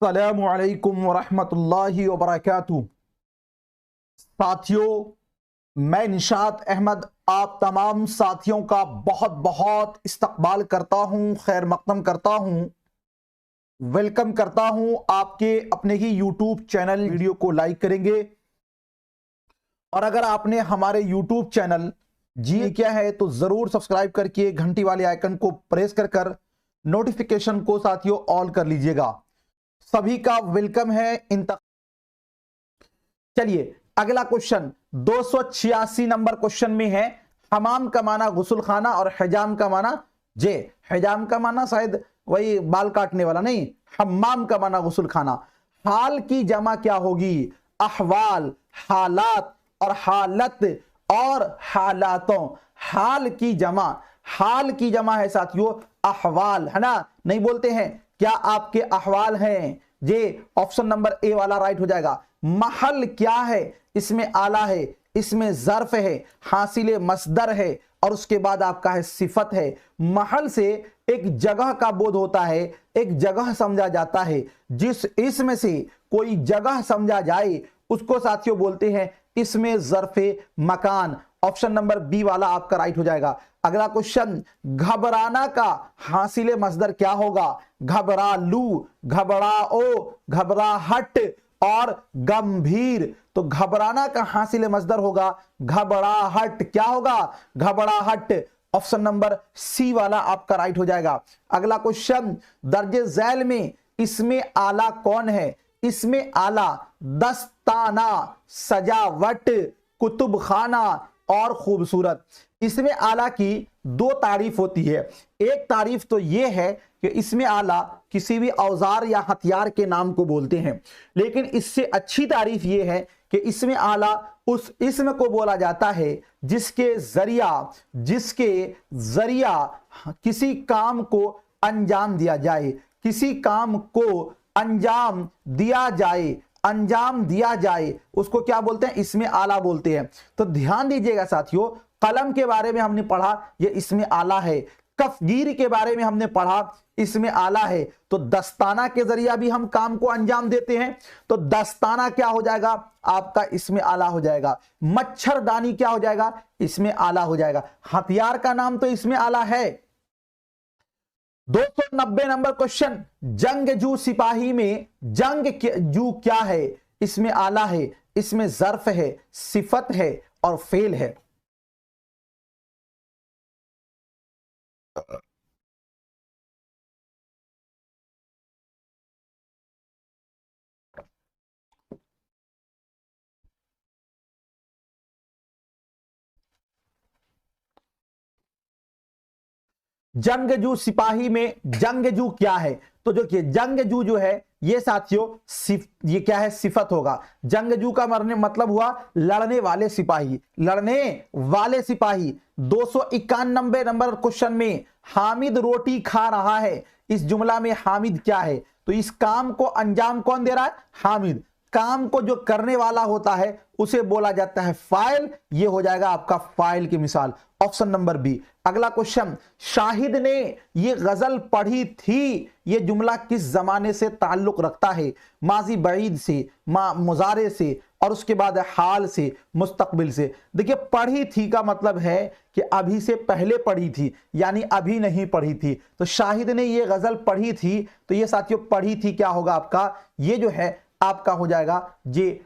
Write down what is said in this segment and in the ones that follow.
अस्सलामुअलैकुम वरहमतुल्लाहि वबरकातुहू। साथियों, मैं निशात अहमद आप तमाम साथियों का बहुत बहुत इस्तकबाल करता हूं, खैर मकदम करता हूं, वेलकम करता हूं आपके अपने ही यूट्यूब चैनल। वीडियो को लाइक करेंगे और अगर आपने हमारे यूट्यूब चैनल जी किया है तो जरूर सब्सक्राइब करके घंटी वाले आइकन को प्रेस कर नोटिफिकेशन को साथियों ऑल कर लीजिएगा। सभी का वेलकम है इन तक। चलिए अगला क्वेश्चन 286 नंबर क्वेश्चन में है, हमाम का माना गुस्ल खाना और हिजाम का माना जे। हिजाम का माना शायद वही बाल काटने वाला नहीं, हम्माम का माना गुस्ल खाना। हाल की जमा क्या होगी? अहवाल, हालात और हालत और हालातों। हाल की जमा है साथियों अहवाल, है ना। नहीं बोलते हैं क्या आपके अहवाल हैं? ये ऑप्शन नंबर ए वाला राइट हो जाएगा। महल क्या है? इसमें आला है, इसमें जर्फ है, हासिल मसदर है और उसके बाद आपका है सिफत है। महल से एक जगह का बोध होता है, एक जगह समझा जाता है। जिस इसमें से कोई जगह समझा जाए उसको साथियों बोलते हैं इसमें जर्फे मकान। ऑप्शन नंबर बी वाला आपका राइट हो जाएगा। अगला क्वेश्चन, घबराना का हासिल मसदर क्या होगा? घबरालू, घबराओ, घबराहट और गंभीर। तो घबराना का हासिल मसदर होगा घबराहट। क्या होगा? घबराहट। ऑप्शन नंबर सी वाला आपका राइट हो जाएगा। अगला क्वेश्चन, दर्जे झैल में इसमें आला कौन है? इसमें आला दस्ताना, सजावट, कुतुब खाना और खूबसूरत। इसमें आला की दो तारीफ होती है। एक तारीफ तो यह है कि इसमें आला किसी भी औजार या हथियार के नाम को बोलते हैं, लेकिन इससे अच्छी तारीफ यह है कि इसमें आला उस इसम को बोला जाता है जिसके जरिया किसी काम को अंजाम दिया जाए, किसी काम को अंजाम दिया जाए उसको क्या बोलते हैं? इसमें आला बोलते हैं। तो ध्यान दीजिएगा साथियों, कलम के बारे में हमने पढ़ा, ये इसमें आला है। कफगीर के बारे में हमने पढ़ा, इसमें आला है। तो दस्ताना के जरिया भी हम काम को अंजाम देते हैं, तो दस्ताना क्या हो जाएगा आपका? इसमें आला हो जाएगा। मच्छरदानी क्या हो जाएगा? इसमें आला हो जाएगा। हथियार का नाम तो इसमें आला है। 290 नंबर क्वेश्चन, जंगजू सिपाही में जंगजू क्या है? इसमें आला है, इसमें जर्फ है, सिफत है और फेल है। जंगजू सिपाही में जंगजू क्या है? तो जो कि जंगजू जो है ये साथियों ये क्या है? सिफत होगा। जंगजू का मरने मतलब हुआ लड़ने वाले सिपाही, लड़ने वाले सिपाही। 291 नंबर क्वेश्चन में, हामिद रोटी खा रहा है। इस जुमला में हामिद क्या है? तो इस काम को अंजाम कौन दे रहा है? हामिद। काम को जो करने वाला होता है उसे बोला जाता है फाइल। ये हो जाएगा आपका फाइल की मिसाल। Option number B. अगला क्वेश्चन, शाहिद ने ये गजल पढ़ी थी। ये जुमला किस जमाने से ताल्लुक रखता है? माजी बईद से, मुजारे से और उसके बाद हाल से, मुस्तकबिल से। देखिए पढ़ी थी का मतलब है कि अभी से पहले पढ़ी थी, यानी अभी नहीं पढ़ी थी। तो शाहिद ने ये गजल पढ़ी थी, तो ये साथियों पढ़ी थी क्या होगा आपका? ये जो है आपका हो जाएगा ये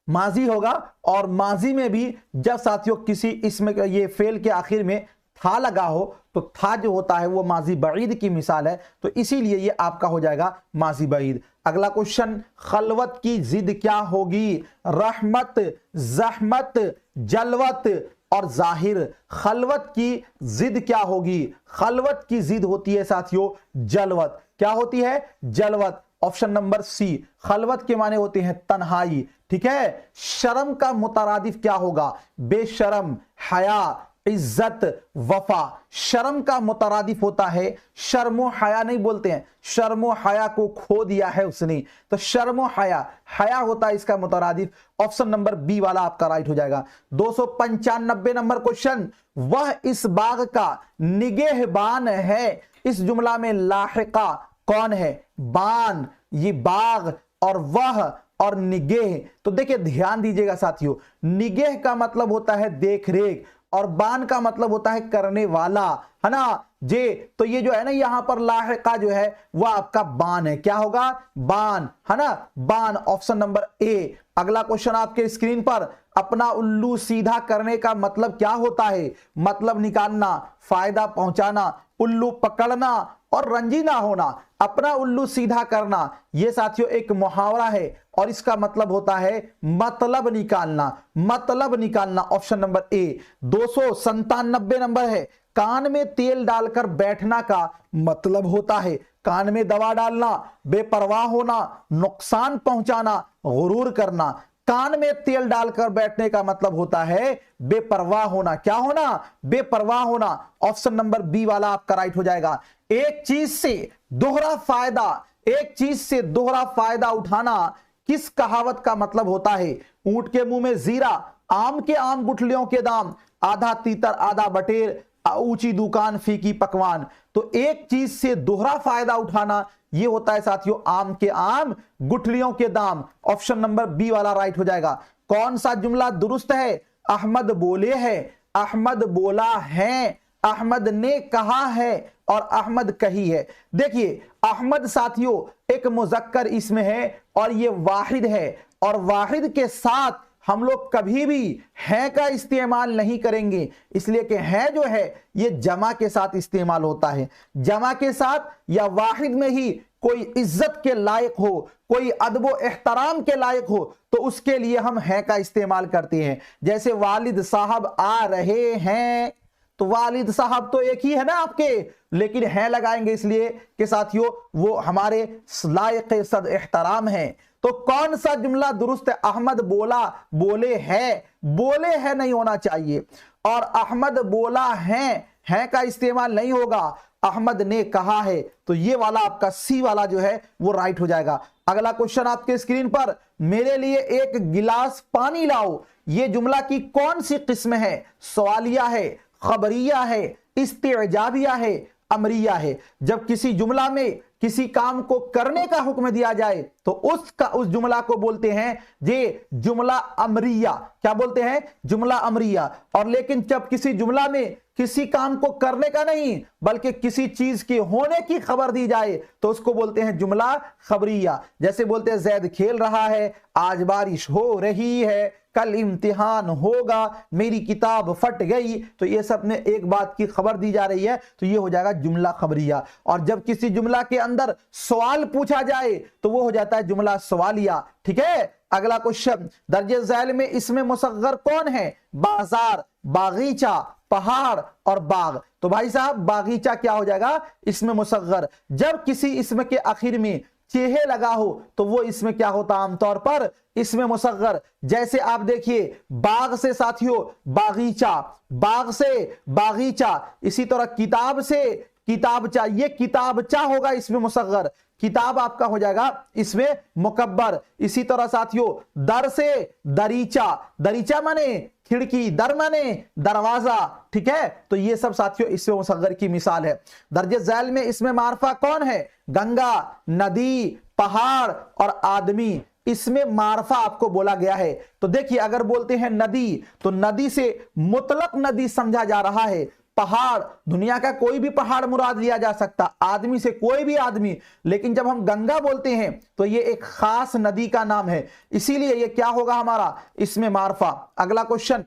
माजी होगा। और माजी में भी जब साथियों किसी इसमें ये फेल के आखिर में था लगा हो तो था जो होता है वो माजी बईद की मिसाल है, तो इसीलिए ये आपका हो जाएगा माजी बईद। अगला क्वेश्चन, खलवत की जिद क्या होगी? रहमत, जहमत, जलवत और जाहिर। खलवत की जिद क्या होगी? खलवत की जिद होती है साथियों जलवत। क्या होती है? जलवत। ऑप्शन नंबर सी। खलवत के माने होते हैं तन्हाई। ठीक है। शर्म का मुतरादिफ क्या होगा? बेशरम, हया, इज्जत, वफा। शर्म का मुतरादिफ होता है, शर्मो हया नहीं बोलते हैं, शर्मो हया को खो दिया है उसने, तो शर्मो हया, हया होता है इसका मुतरादिफ। ऑप्शन नंबर बी वाला आपका राइट हो जाएगा। 295 नंबर क्वेश्चन, वह इस बाग का निगहबान है। इस जुमला में लाहिका कौन है? बान, ये बाग, और वह, और निगेह। तो देखिए ध्यान दीजिएगा साथियों, निगेह का मतलब होता है देख रेख, और बान का मतलब होता है करने वाला, है ना जे। तो ये जो है ना यहां पर लाहिका जो है वह आपका बान है। क्या होगा? बान, है ना, बान, ऑप्शन नंबर ए। अगला क्वेश्चन आपके स्क्रीन पर, अपना उल्लू सीधा करने का मतलब क्या होता है? मतलब निकालना, फायदा पहुंचाना, उल्लू पकड़ना और रंजीना होना। अपना उल्लू सीधा करना ये साथियों एक मुहावरा है और इसका मतलब होता है मतलब निकालना, मतलब निकालना, ऑप्शन नंबर ए। 297 नंबर है, कान में तेल डालकर बैठना का मतलब होता है कान में दवा डालना, बेपरवाह होना, नुकसान पहुंचाना, गुरूर करना। कान में तेल डालकर बैठने का मतलब होता है बेपरवाह होना। क्या होना? बेपरवाह होना। ऑप्शन नंबर बी वाला आपका राइट हो जाएगा। एक चीज से दोहरा फायदा, एक चीज से दोहरा फायदा उठाना किस कहावत का मतलब होता है? ऊंट के मुंह में जीरा, आम के आम गुठलियों के दाम, आधा तीतर आधा बटेर, ऊंची दुकान फीकी पकवान। तो एक चीज से दोहरा फायदा उठाना ये होता है साथियों आम के आम गुठलियों के दाम। ऑप्शन नंबर बी वाला राइट हो जाएगा। कौन सा जुमला दुरुस्त है? अहमद बोले है, अहमद बोला है, अहमद ने कहा है और अहमद कही है। देखिए अहमद साथियों एक मुजक्कर इसमें है और ये वाहिद है, और वाहिद के साथ हम लोग कभी भी है का इस्तेमाल नहीं करेंगे, इसलिए कि है जो है ये जमा के साथ इस्तेमाल होता है। जमा के साथ या वाहिद में ही कोई इज्जत के लायक हो, कोई अदबो एहतराम के लायक हो, तो उसके लिए हम है का इस्तेमाल करते हैं। जैसे वालिद साहब आ रहे हैं, तो वालिद साहब तो एक ही है ना आपके, लेकिन है लगाएंगे इसलिए कि साथियों वो हमारे लायक सद एहतराम है। तो कौन सा जुमला दुरुस्त है? अहमद बोला, बोले है नहीं होना चाहिए, और अहमद बोला है का इस्तेमाल नहीं होगा। अहमद ने कहा है, तो ये वाला आपका सी वाला जो है वो राइट हो जाएगा। अगला क्वेश्चन आपके स्क्रीन पर, मेरे लिए एक गिलास पानी लाओ, ये जुमला की कौन सी किस्म है? सवालिया है, खबरिया है, इस्तेजाबिया है, अमरिया है। जब किसी जुमला में किसी काम को करने का हुक्म दिया जाए तो उस जुमला को बोलते हैं ये जुमला अमरिया। क्या बोलते हैं? जुमला अमरिया। और लेकिन जब किसी जुमला में किसी काम को करने का नहीं बल्कि किसी चीज के होने की खबर दी जाए तो उसको बोलते हैं जुमला खबरिया। जैसे बोलते हैं जैद खेल रहा है, आज बारिश हो रही है, कल इम्तिहान होगा, मेरी किताब फट गई। तो ये सब में एक बात की खबर दी जा रही है, तो ये हो जाएगा जुमला खबरिया। और जब किसी जुमला के अंदर सवाल पूछा जाए तो वो हो जाता है जुमला सवालिया। ठीक है। अगला क्वेश्चन, दर्जे झैल में इसमें मुसग्गर कौन है? बाजार, बागीचा, पहाड़ और बाग। तो भाई साहब बागीचा क्या हो जाएगा? इसमें मुसग्गर। जब किसी इसमें के आखिर में चेहे लगा हो तो वो इसमें क्या होता? आमतौर पर इसमें मुसग्गर। जैसे आप देखिए बाग से साथियों बागीचा, बाग से बागीचा, इसी तरह किताब से किताबचा, ये किताबचा होगा इसमें मुसग्गर, किताब आपका हो जाएगा इसमें मुकब्बर। इसी तरह साथियों दर से दरीचा, दरीचा माने खिड़की, दर माने दरवाजा। ठीक है। तो ये सब साथियों इसमें मुसग्गर की मिसाल है। दर्जे झैल में इसमें मारफा कौन है? गंगा, नदी, पहाड़ और आदमी। इसमें मारफा आपको बोला गया है। तो देखिए अगर बोलते हैं नदी तो नदी से मुतलक नदी समझा जा रहा है। पहाड़, दुनिया का कोई भी पहाड़ मुराद लिया जा सकता, आदमी से कोई भी आदमी। लेकिन जब हम गंगा बोलते हैं तो ये एक खास नदी का नाम है, इसीलिए ये क्या होगा हमारा? इसमें मारफा। अगला क्वेश्चन,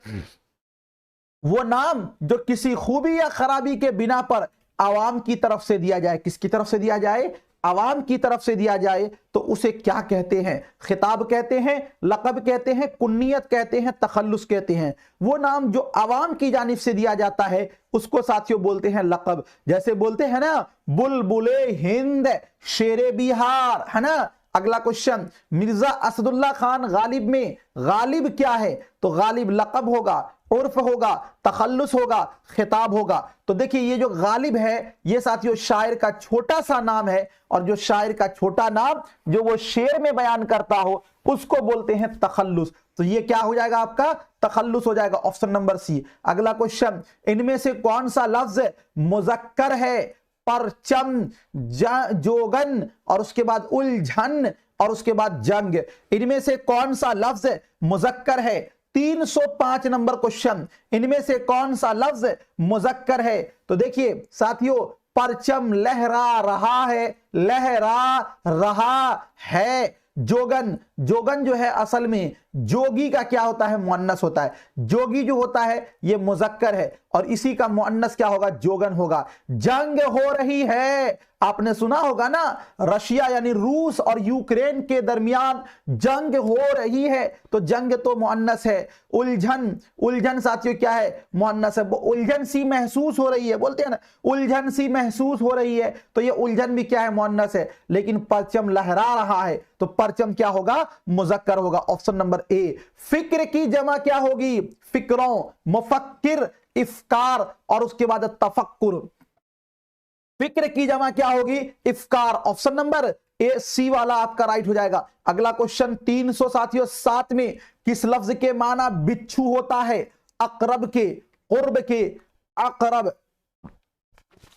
वो नाम जो किसी खूबी या खराबी के बिना पर आवाम की तरफ से दिया जाए, किसकी तरफ से दिया जाए? आवाम की तरफ से दिया जाए तो उसे क्या कहते हैं? खिताब कहते हैं, लक़ब कहते हैं, कुन्नियत कहते हैं, तखल्लुस कहते हैं। वो नाम जो आवाम की जानिब से दिया जाता है उसको साथियों बोलते हैं लक़ब। जैसे बोलते हैं ना बुलबुले हिंद, शेरे बिहार, है ना। अगला क्वेश्चन, मिर्जा असदुल्ला खान गालिब में गालिब क्या है? तो गालिब लक़ब होगा, उर्फ होगा, तखल्लुस होगा, खिताब होगा। तो देखिए ये जो गालिब है ये साथियों शायर का छोटा सा नाम है, और जो शायर का छोटा नाम जो वो शेर में बयान करता हो उसको बोलते हैं तखल्लुस। तो ये क्या हो जाएगा आपका? तखल्लुस हो जाएगा, ऑप्शन नंबर सी। अगला क्वेश्चन, इनमें से कौन सा लफ्ज मुज़क्कर है? परचम, जोगन और उसके बाद उलझन और उसके बाद जंग। इनमें से कौन सा लफ्ज मुजक्कर है? 305 नंबर क्वेश्चन, इनमें से कौन सा लफ्ज मुजक्कर है? तो देखिए साथियों, परचम लहरा रहा है, लहरा रहा है। जोगन, जोगन जो है असल में जोगी का क्या होता है? मुअन्नस होता है। जोगी जो होता है ये मुजक्कर है और इसी का मुअन्नस क्या होगा? जोगन होगा। जंग हो रही है, आपने सुना होगा ना, रशिया यानी रूस और यूक्रेन के दरमियान जंग हो रही है, तो जंग तो मुअन्नस है। उलझन, उलझन साथियों क्या है? मुअन्नस है। उलझन सी महसूस हो रही है, बोलते हैं ना, उलझन सी महसूस हो रही है, तो ये उलझन भी क्या है? मुअन्नस है। लेकिन परचम लहरा रहा है, तो परचम क्या होगा? मुजक्कर होगा। Option number A. फिक्र की जमा क्या होगी? फिक्रों, मुफक्किर, इफ्कार और उसके बाद तफक्कुर। फिक्र की जमा क्या होगी? इफ्कार। ऑप्शन नंबर ए सी वाला आपका राइट हो जाएगा। अगला क्वेश्चन 300 साथियों 7 में किस लफ्ज के माना बिच्छू होता है? अकरब के, कुर्ब के, अकरब,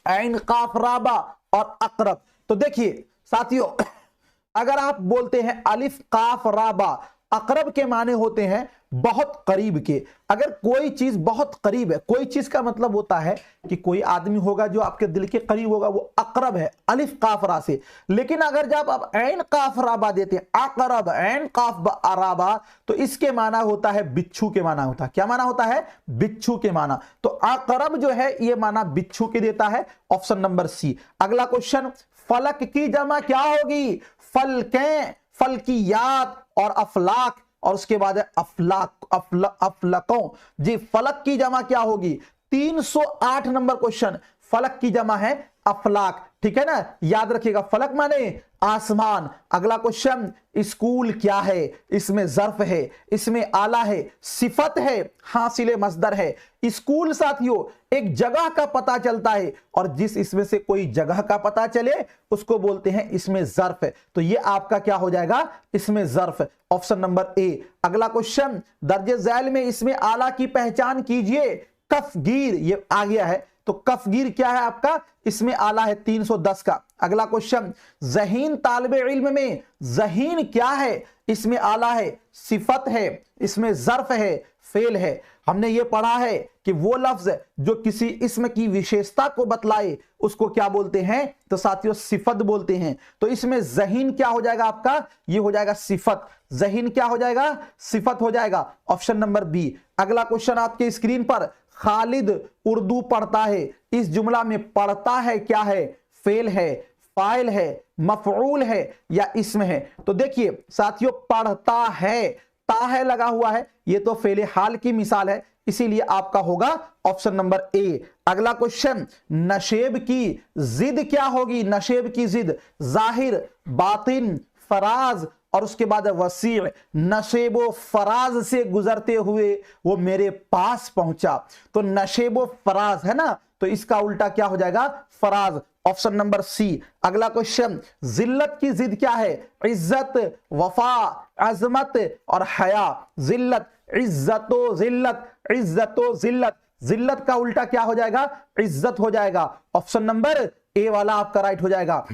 ऐन काफ राबा और अकरब। तो देखिए साथियों, अगर आप बोलते हैं अलिफ काफ राबा, अकरब के माने होते हैं बहुत करीब के। अगर कोई चीज बहुत करीब है, कोई चीज का मतलब होता है कि कोई आदमी होगा जो आपके दिल के करीब होगा, वो अकरब है अलिफ काफ रा से। लेकिन अगर जब आप ऐन काफ राबा देते हैं, अकरब ऐन काफ राबा, तो इसके माना होता है बिच्छू के माना होता है। क्या माना होता है? बिच्छू के माना। तो अकरब जो है ये माना बिच्छू के देता है। Option number C. अगला क्वेश्चन, फलक की जमा क्या होगी? फलकें, फलकियात और अफलाक और उसके बाद है अफलाक, अफलकों। जी, फलक की जमा क्या होगी? 308 नंबर क्वेश्चन, फलक की जमा है अफलाक। ठीक है ना, याद रखिएगा, फलक माने आसमान। अगला क्वेश्चन, स्कूल क्या है? इसमें ज़र्फ है, इसमें आला है, सिफत है, हासिल मस्दर है। स्कूल साथियों एक जगह का पता चलता है, और जिस इसमें से कोई जगह का पता चले उसको बोलते हैं इसमें ज़र्फ है। तो ये आपका क्या हो जाएगा? इसमें ज़र्फ। Option number A. अगला क्वेश्चन, दर्जे झैल में इसमें आला की पहचान कीजिए। कफगीर, ये आ गया है, तो कफगीर क्या है आपका? इसमें आला है 310 का। अगला क्वेश्चन, ज़हीन तालिबे इल्म में ज़हीन क्या है? इसमें आला है, सिफत है, इसमें ज़र्फ है, फेल है। हमने ये पढ़ा है कि वो लफ्ज जो किसी इसम की विशेषता को बतलाए उसको क्या बोलते हैं? तो साथियों सिफत बोलते हैं। तो इसमें ज़हीन क्या हो जाएगा आपका? ये हो जाएगा सिफत। ज़हीन क्या हो जाएगा? सिफत हो जाएगा। Option number B. अगला क्वेश्चन आपके स्क्रीन पर, खालिद उर्दू पढ़ता है, इस जुमला में पढ़ता है क्या है? फेल है, फाइल है, मफऊल है या इसम है? तो देखिए साथियों, पढ़ता है, ता है लगा हुआ है, ये तो फेले हाल की मिसाल है, इसीलिए आपका होगा ऑप्शन नंबर ए। अगला क्वेश्चन, नशेब की जिद क्या होगी? नशेब की जिद जाहिर, बातिन, फराज और उसके बाद वसी। नशेबो फराज से गुजरते हुए वो मेरे पास पहुंचा। तो नशेबो फराज है ना, तो इसका उल्टा क्या हो जाएगा? फराज। Option number C. अगला क्वेश्चन, जिल्लत की जिद क्या है? इज्जत, वफा, अजमत और हया। जिल्लत, इज्जतो जिल्लत, इज्जतो जिल्लत। जिल्लत का उल्टा क्या हो जाएगा? इज्जत हो जाएगा। ऑप्शन नंबर ए वाला आपका राइट हो जाएगा।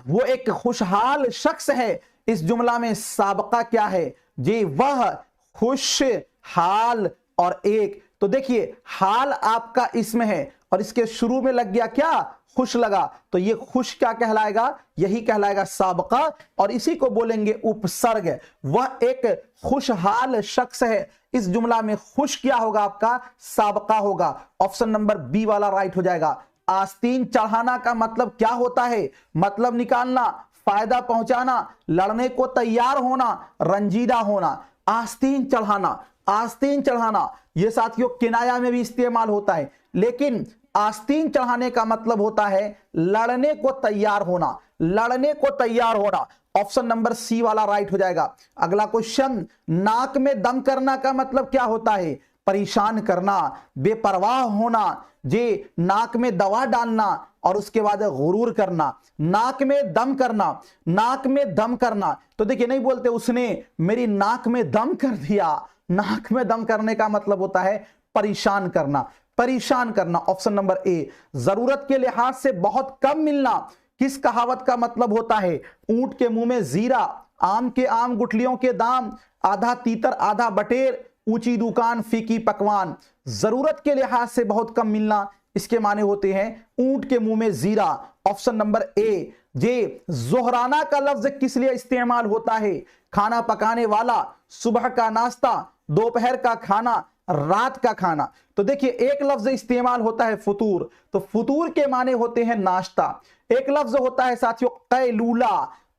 वो एक खुशहाल शख्स है, इस जुमला में साबका क्या है? जी, वह खुश हाल और एक। तो देखिए हाल आपका इसमें है और इसके शुरू में लग गया क्या? खुश लगा, तो ये खुश क्या कहलाएगा? यही कहलाएगा साबका, और इसी को बोलेंगे उपसर्ग। वह एक खुशहाल शख्स है, इस जुमला में खुश क्या होगा आपका? साबका होगा। ऑप्शन नंबर बी वाला राइट हो जाएगा। आस्तीन चढ़ाना का मतलब क्या होता है? मतलब निकालना, फायदा पहुंचाना, लड़ने को तैयार होना, रंजीदा होना। आस्तीन चढ़ाना, आस्तीन चढ़ाना ये साथियों किनाया में भी इस्तेमाल होता है, लेकिन आस्तीन चढ़ाने का मतलब होता है लड़ने को तैयार होना, लड़ने को तैयार होना। ऑप्शन नंबर सी वाला राइट हो जाएगा। अगला क्वेश्चन, नाक में दम करना का मतलब क्या होता है? परेशान करना, बेपरवाह होना। जी, नाक में दवा डालना और उसके बाद गुरूर करना। नाक में दम करना, नाक में दम करना। तो देखिए नहीं बोलते उसने मेरी नाक में दम कर दिया। नाक में दम करने का मतलब होता है परेशान करना। परेशान करना, ऑप्शन नंबर ए। जरूरत के लिहाज से बहुत कम मिलना, किस कहावत का मतलब होता है? ऊंट के मुंह में जीरा, आम के आम गुठलियों के दाम, आधा तीतर आधा बटेर, ऊंची दुकान फीकी पकवान। जरूरत के लिहाज से बहुत कम मिलना, इसके माने होते हैं ऊंट के मुंह में जीरा, ऑप्शन नंबर ए। जे जोहराना का लफ्ज किस लिए इस्तेमाल होता है? खाना पकाने वाला, सुबह का नाश्ता, दोपहर का खाना, रात का खाना। तो देखिए एक लफ्ज इस्तेमाल होता है फुतूर, तो फुतूर के माने होते हैं नाश्ता। एक लफ्ज होता है साथियों कैलूला,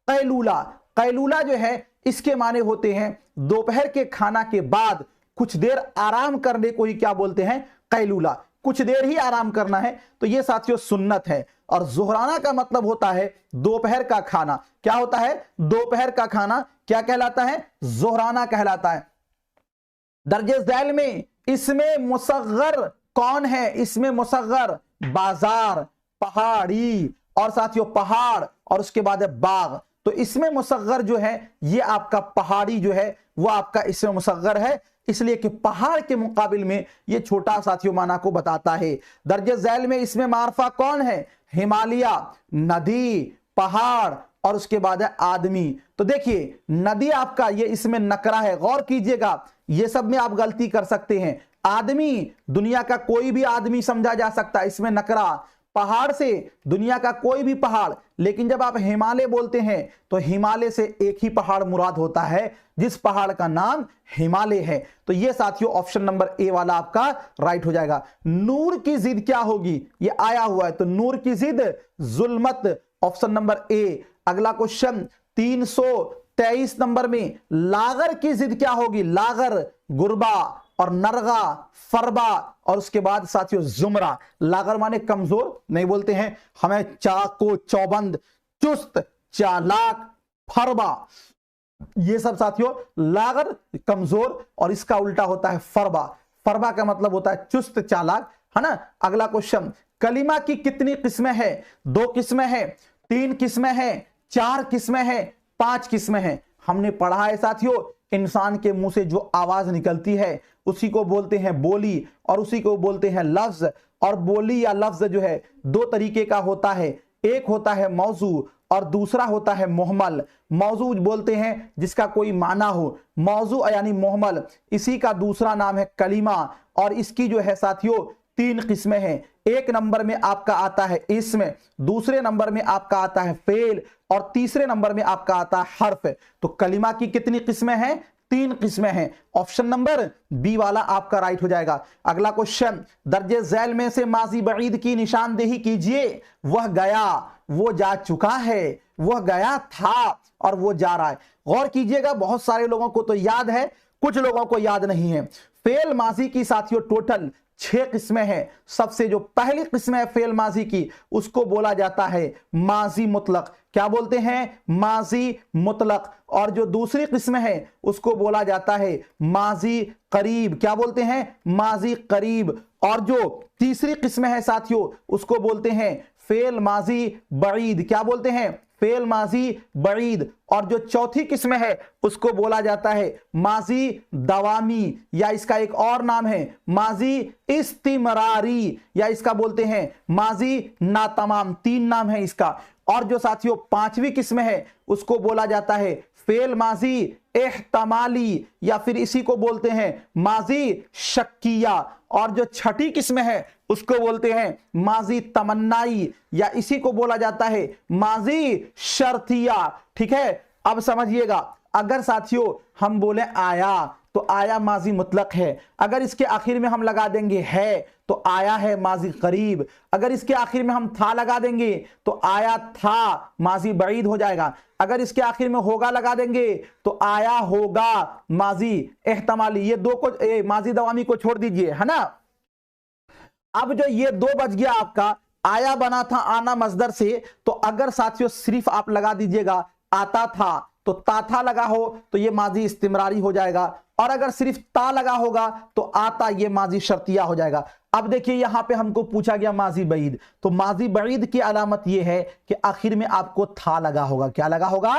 कैलूला, कैलूला जो है इसके माने होते हैं दोपहर के खाना के बाद कुछ देर आराम करने को ही क्या बोलते हैं? कैलूला, कुछ देर ही आराम करना है, तो ये साथियों सुन्नत है। और जोहराना का मतलब होता है दोपहर का खाना। क्या होता है? दोपहर का खाना क्या कहलाता है? जोहराना कहलाता है। दर्जे झैल में इसमें मुसग्गर कौन है? इसमें मुसग्गर बाजार, पहाड़ी, और साथियों पहाड़ और उसके बाद है बाग। तो इसमें मुसग्गर जो है ये आपका पहाड़ी जो है वो आपका इसमें मुसग्गर है, इसलिए कि पहाड़ के मुकाबिल में ये छोटा साथियों माना को बताता है। दर्जे झैल में इसमें मारफा कौन है? हिमालय, नदी, पहाड़ और उसके बाद है आदमी। तो देखिए नदी आपका ये इसमें नकरा है, गौर कीजिएगा, ये सब में आप गलती कर सकते हैं। आदमी दुनिया का कोई भी आदमी समझा जा सकता है, इसमें नकरा। पहाड़ से दुनिया का कोई भी पहाड़, लेकिन जब आप हिमालय बोलते हैं तो हिमालय से एक ही पहाड़ मुराद होता है जिस पहाड़ का नाम हिमालय है। तो ये साथियों ऑप्शन नंबर ए वाला आपका राइट हो जाएगा। नूर की जिद क्या होगी? ये आया हुआ है, तो नूर की जिद जुल्मत, ऑप्शन नंबर ए। अगला क्वेश्चन 323 नंबर में लागर की जिद क्या होगी? लागर गुरबा और नरगा फरबा और उसके बाद साथियों जुमरा। लागर माने कमजोर नहीं बोलते हैं, हमें चाको चौबंद, चुस्त, चालाक, फरबा, ये सब साथियों लागर कमजोर और इसका उल्टा होता है फरबा। फरबा का मतलब होता है चुस्त चालाक, है ना। अगला क्वेश्चन कलिमा की कितनी किस्में हैं? 2 किस्में हैं, 3 किस्में हैं, 4 किस्में हैं, 5 किस्में हैं। हमने पढ़ा है साथियों इंसान के मुंह से जो आवाज निकलती है उसी को बोलते हैं बोली और उसी को बोलते हैं लफ्ज। और बोली या लफ्ज जो है 2 तरीके का होता है, एक होता है मौजू और दूसरा होता है मोहमल। मौजू बोलते हैं जिसका कोई माना हो, मौजू यानी मोहमल, इसी का दूसरा नाम है कलिमा। और इसकी जो है साथियों 3 किस्में हैं। एक नंबर में आपका आता है इस्म, दूसरे नंबर में आपका आता है फेल और तीसरे नंबर में आपका आता है हर्फ। तो कलिमा की कितनी किस्में हैं? 3 किस्में हैं। ऑप्शन नंबर बी वाला आपका राइट हो जाएगा। अगला क्वेश्चन दर्जे झैल में से माजी बईद की निशानदेही कीजिए। वह गया, वो जा चुका है, वह गया था और वो जा रहा है। गौर कीजिएगा बहुत सारे लोगों को तो याद है, कुछ लोगों को याद नहीं है। फेल माजी की साथियों टोटल 6 किस्में हैं। सबसे जो पहली किस्म है फेल माजी की उसको बोला जाता है माजी मुतलक। क्या बोलते हैं? माजी मुतलक। और जो दूसरी किस्म है उसको बोला जाता है माजी करीब। क्या बोलते हैं? माजी करीब। और जो तीसरी किस्म है साथियों उसको बोलते हैं फेल माजी बईद। क्या बोलते हैं? फेल माजी बईद। और जो चौथी किस्म है उसको बोला जाता है माजी दवामी, या इसका एक और नाम है माजी इस्तिमरारी, या इसका बोलते हैं माजी नातमाम। 3 नाम है इसका। और जो साथियों 5वीं किस्म है उसको बोला जाता है फेल माजी एहतमाली, या फिर इसी को बोलते हैं माजी शक्किया। और जो 6ठी किस्म है उसको बोलते हैं माजी तमन्नाई, या इसी को बोला जाता है माजी शर्तिया। ठीक है, अब समझिएगा, अगर साथियों हम बोले आया तो आया माजी मुतलक है। अगर इसके आखिर में हम लगा देंगे है तो आया है माजी करीब। अगर इसके आखिर में हम था लगा देंगे तो आया था माजी बईद हो जाएगा। अगर इसके आखिर में होगा लगा देंगे तो आया होगा माजी एहतमाली। ये 2 को माजी दवामी को छोड़ दीजिए, है ना। अब जो ये 2 बच गया आपका, आया बना था आना मजदर से, तो अगर साथियों सिर्फ आप लगा दीजिएगा आता था तो ताथा लगा हो तो ये माजी इस्तिमरारी हो जाएगा। और अगर सिर्फ ता लगा होगा तो आता ये माजी शर्तिया हो जाएगा। अब देखिए यहां पे हमको पूछा गया माजी बईद, तो माजी बईद की अलामत ये है कि आखिर में आपको था लगा होगा। क्या लगा होगा?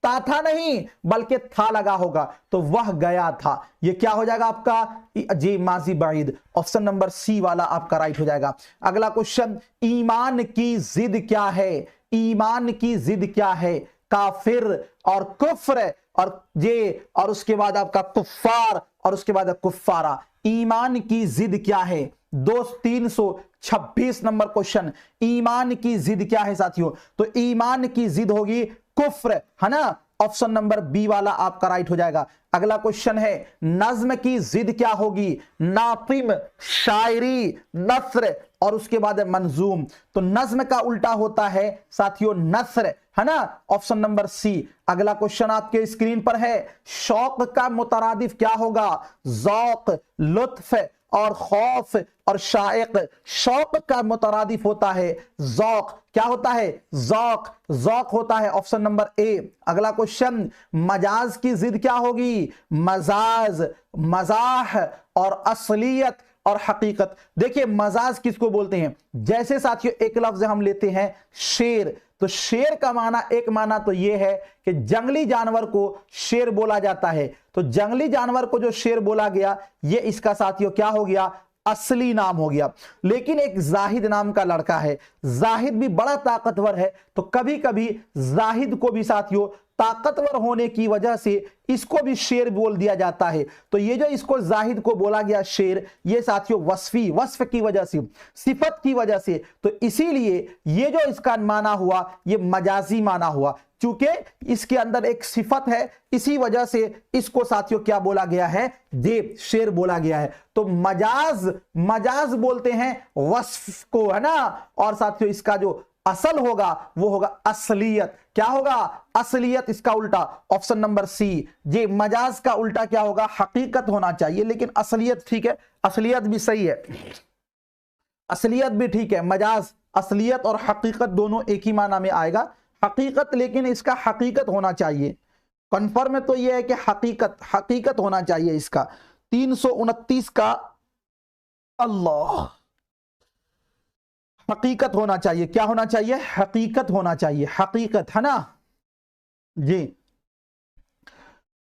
ता था नहीं बल्कि था लगा होगा, तो वह गया था। ये क्या हो जाएगा आपका जी माजी बाइद, ऑप्शन नंबर सी वाला आपका राइट हो जाएगा। अगला क्वेश्चन, ईमान की जिद क्या है? ईमान की जिद क्या है? काफिर और कुफ्र और ये और उसके बाद आपका कुफ्फार और उसके बाद कुफ्फारा। ईमान की जिद क्या है? 326 नंबर क्वेश्चन, ईमान की जिद क्या है साथियों? तो ईमान की जिद होगी कुफ्र, है ना, ऑप्शन नंबर बी वाला आपका राइट हो जाएगा। अगला क्वेश्चन है, नज्म की जिद क्या होगी? नातिम, शायरी, नस्र और उसके बाद मंजूम। तो नज्म का उल्टा होता है साथियों नस्र, है ना, ऑप्शन नंबर सी। अगला क्वेश्चन आपके स्क्रीन पर है, शौक का मुतरादिफ क्या होगा? ज़ौक़, लुत्फ और खौफ और शाइक। शौक का मुतरादिफ होता है ज़ौक़, क्या होता है? ज़ौक़, ज़ौक़ होता है, ऑप्शन नंबर ए। अगला क्वेश्चन, मजाज की जिद क्या होगी? मजाज, मजाह और असलियत और हकीकत। देखिए मजाज किसको बोलते हैं? जैसे साथियों एक लफ्ज हम लेते हैं शेर, तो शेर का माना, एक माना तो यह है कि जंगली जानवर को शेर बोला जाता है, तो जंगली जानवर को जो शेर बोला गया ये इसका साथियों क्या हो गया? असली नाम हो गया। लेकिन एक जाहिद नाम का लड़का है, जाहिद भी बड़ा ताकतवर है, तो कभी कभी जाहिद को भी साथियों ताकतवर होने की वजह से इसको भी शेर बोल दिया जाता है। तो ये जो इसको जाहिद को बोला गया शेर, ये साथियों वस्फी, वस्फ की वजह से, सिफत की वजह से, तो इसीलिए ये जो इसका माना हुआ ये मजाजी माना हुआ, चूंकि इसके अंदर एक सिफत है, इसी वजह से इसको साथियों क्या बोला गया है? ये शेर बोला गया है। तो मजाज, मजाज बोलते हैं वस्फ को, है ना, और साथियों इसका जो असल होगा वो होगा असलियत। क्या होगा? असलियत, इसका उल्टा ऑप्शन नंबर सी। ये मजाज का उल्टा क्या होगा? हकीकत होना चाहिए, लेकिन असलियत ठीक है, असलियत भी सही है, असलियत भी ठीक है। मजाज, असलियत और हकीकत दोनों एक ही माना में आएगा। हकीकत, लेकिन इसका हकीकत होना चाहिए, कन्फर्म है तो यह है कि हकीकत, हकीकत होना चाहिए इसका। 329 का अल्लाह, हकीकत होना चाहिए। क्या होना चाहिए? हकीकत होना चाहिए, हकीकत, है ना जी।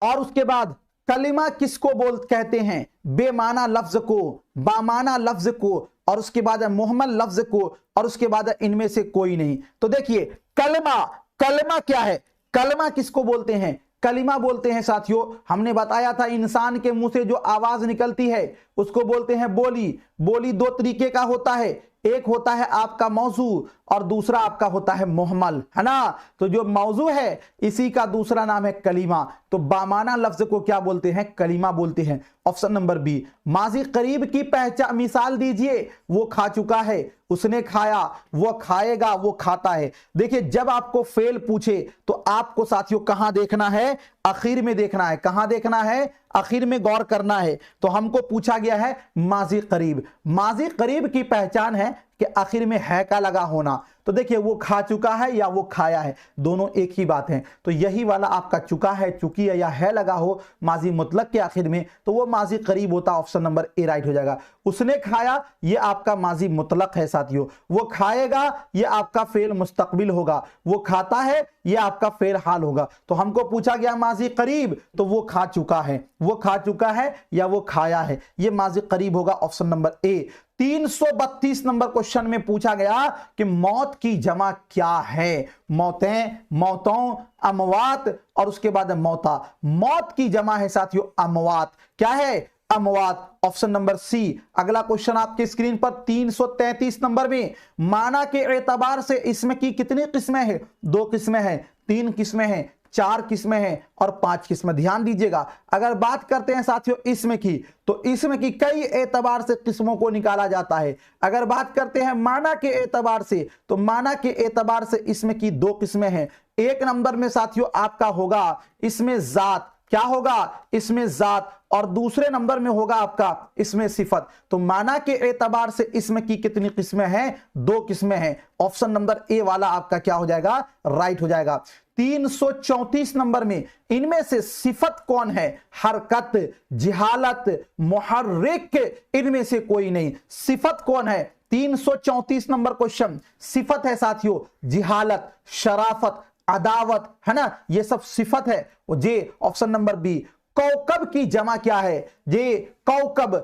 और उसके बाद कलिमा किसको बोल कहते हैं? बेमाना लफ्ज को, बामाना लफ्ज को और उसके बाद मुहम्मल लफ्ज को और उसके बाद इनमें से कोई नहीं। तो देखिए कलमा, कलमा क्या है? कलमा किसको बोलते हैं? कलिमा बोलते हैं साथियों, हमने बताया था इंसान के मुंह से जो आवाज निकलती है उसको बोलते हैं बोली। बोली दो तरीके का होता है, एक होता है आपका मौजू और दूसरा आपका होता है मुहम्मल, है ना। तो जो मौजू है इसी का दूसरा नाम है कलीमा। तो बामाना लफ्ज को क्या बोलते हैं? कलीमा बोलते हैं, ऑप्शन नंबर बी। माजी करीब की पहचान, मिसाल दीजिए। वो खा चुका है, उसने खाया, वो खाएगा, वो खाता है। देखिए जब आपको फेल पूछे तो आपको साथियों कहां देखना है? आखिर में देखना है। कहां देखना है? आखिर में गौर करना है। तो हमको पूछा गया है माजी करीब। माजी करीब की पहचान है कि आखिर में है का लगा होना। तो देखिए वो खा चुका है या वो खाया है, दोनों एक ही बात है। तो यही वाला आपका चुका है, चुकी है या है लगा हो माजी मुतलक के आखिर में, तो वो माजी करीब होता, ऑप्शन नंबर ए राइट हो जाएगा। उसने खाया ये आपका माजी मुतलक है साथियों, वो खाएगा ये आपका फेल मुस्तकबिल होगा, वो खाता है ये आपका फेल हाल होगा। तो हमको पूछा गया माजी करीब, तो वो खा चुका है, वो खा चुका है या वो खाया है, ये माजी करीब होगा, option number A. 332 number question में पूछा गया कि मौत की जमा क्या है? मौतें, मौतों, अमवात और उसके बाद मौता। मौत की जमा है साथियों अमवात। क्या है? अमवात, ऑप्शन नंबर सी। अगला क्वेश्चन आपके स्क्रीन पर 333 नंबर में, माना के एतबार से इसमें की कितनी किस्में हैं? 2 किस्में हैं, 3 किस्में हैं, 4 किस्में हैं और 5 किस्में। ध्यान दीजिएगा, अगर बात करते हैं साथियों इसमें की, तो इसमें की कई एतबार से किस्मों को निकाला जाता है। अगर बात करते हैं माना के एतबार से, तो माना के एतबार से इसमें की 2 किस्में हैं। एक नंबर में साथियों आपका होगा इसमें जात, क्या होगा? इसमें जात, और दूसरे नंबर में होगा आपका इसमें सिफत। तो माना के एतबार से इसमें की कितनी किस्में हैं? 2 किस्में हैं, ऑप्शन नंबर ए वाला आपका क्या हो जाएगा? राइट हो जाएगा। 334 नंबर में इनमें से सिफत कौन है? हरकत, जिहालत, मुहर्रिक, इनमें से कोई नहीं। सिफत कौन है? 334 नंबर क्वेश्चन, सिफत है साथियों जिहालत, शराफत, अदावत, है ना, ये सब सिफत है। जे ऑप्शन नंबर बी। कौकब की जमा क्या है? जे कौकब,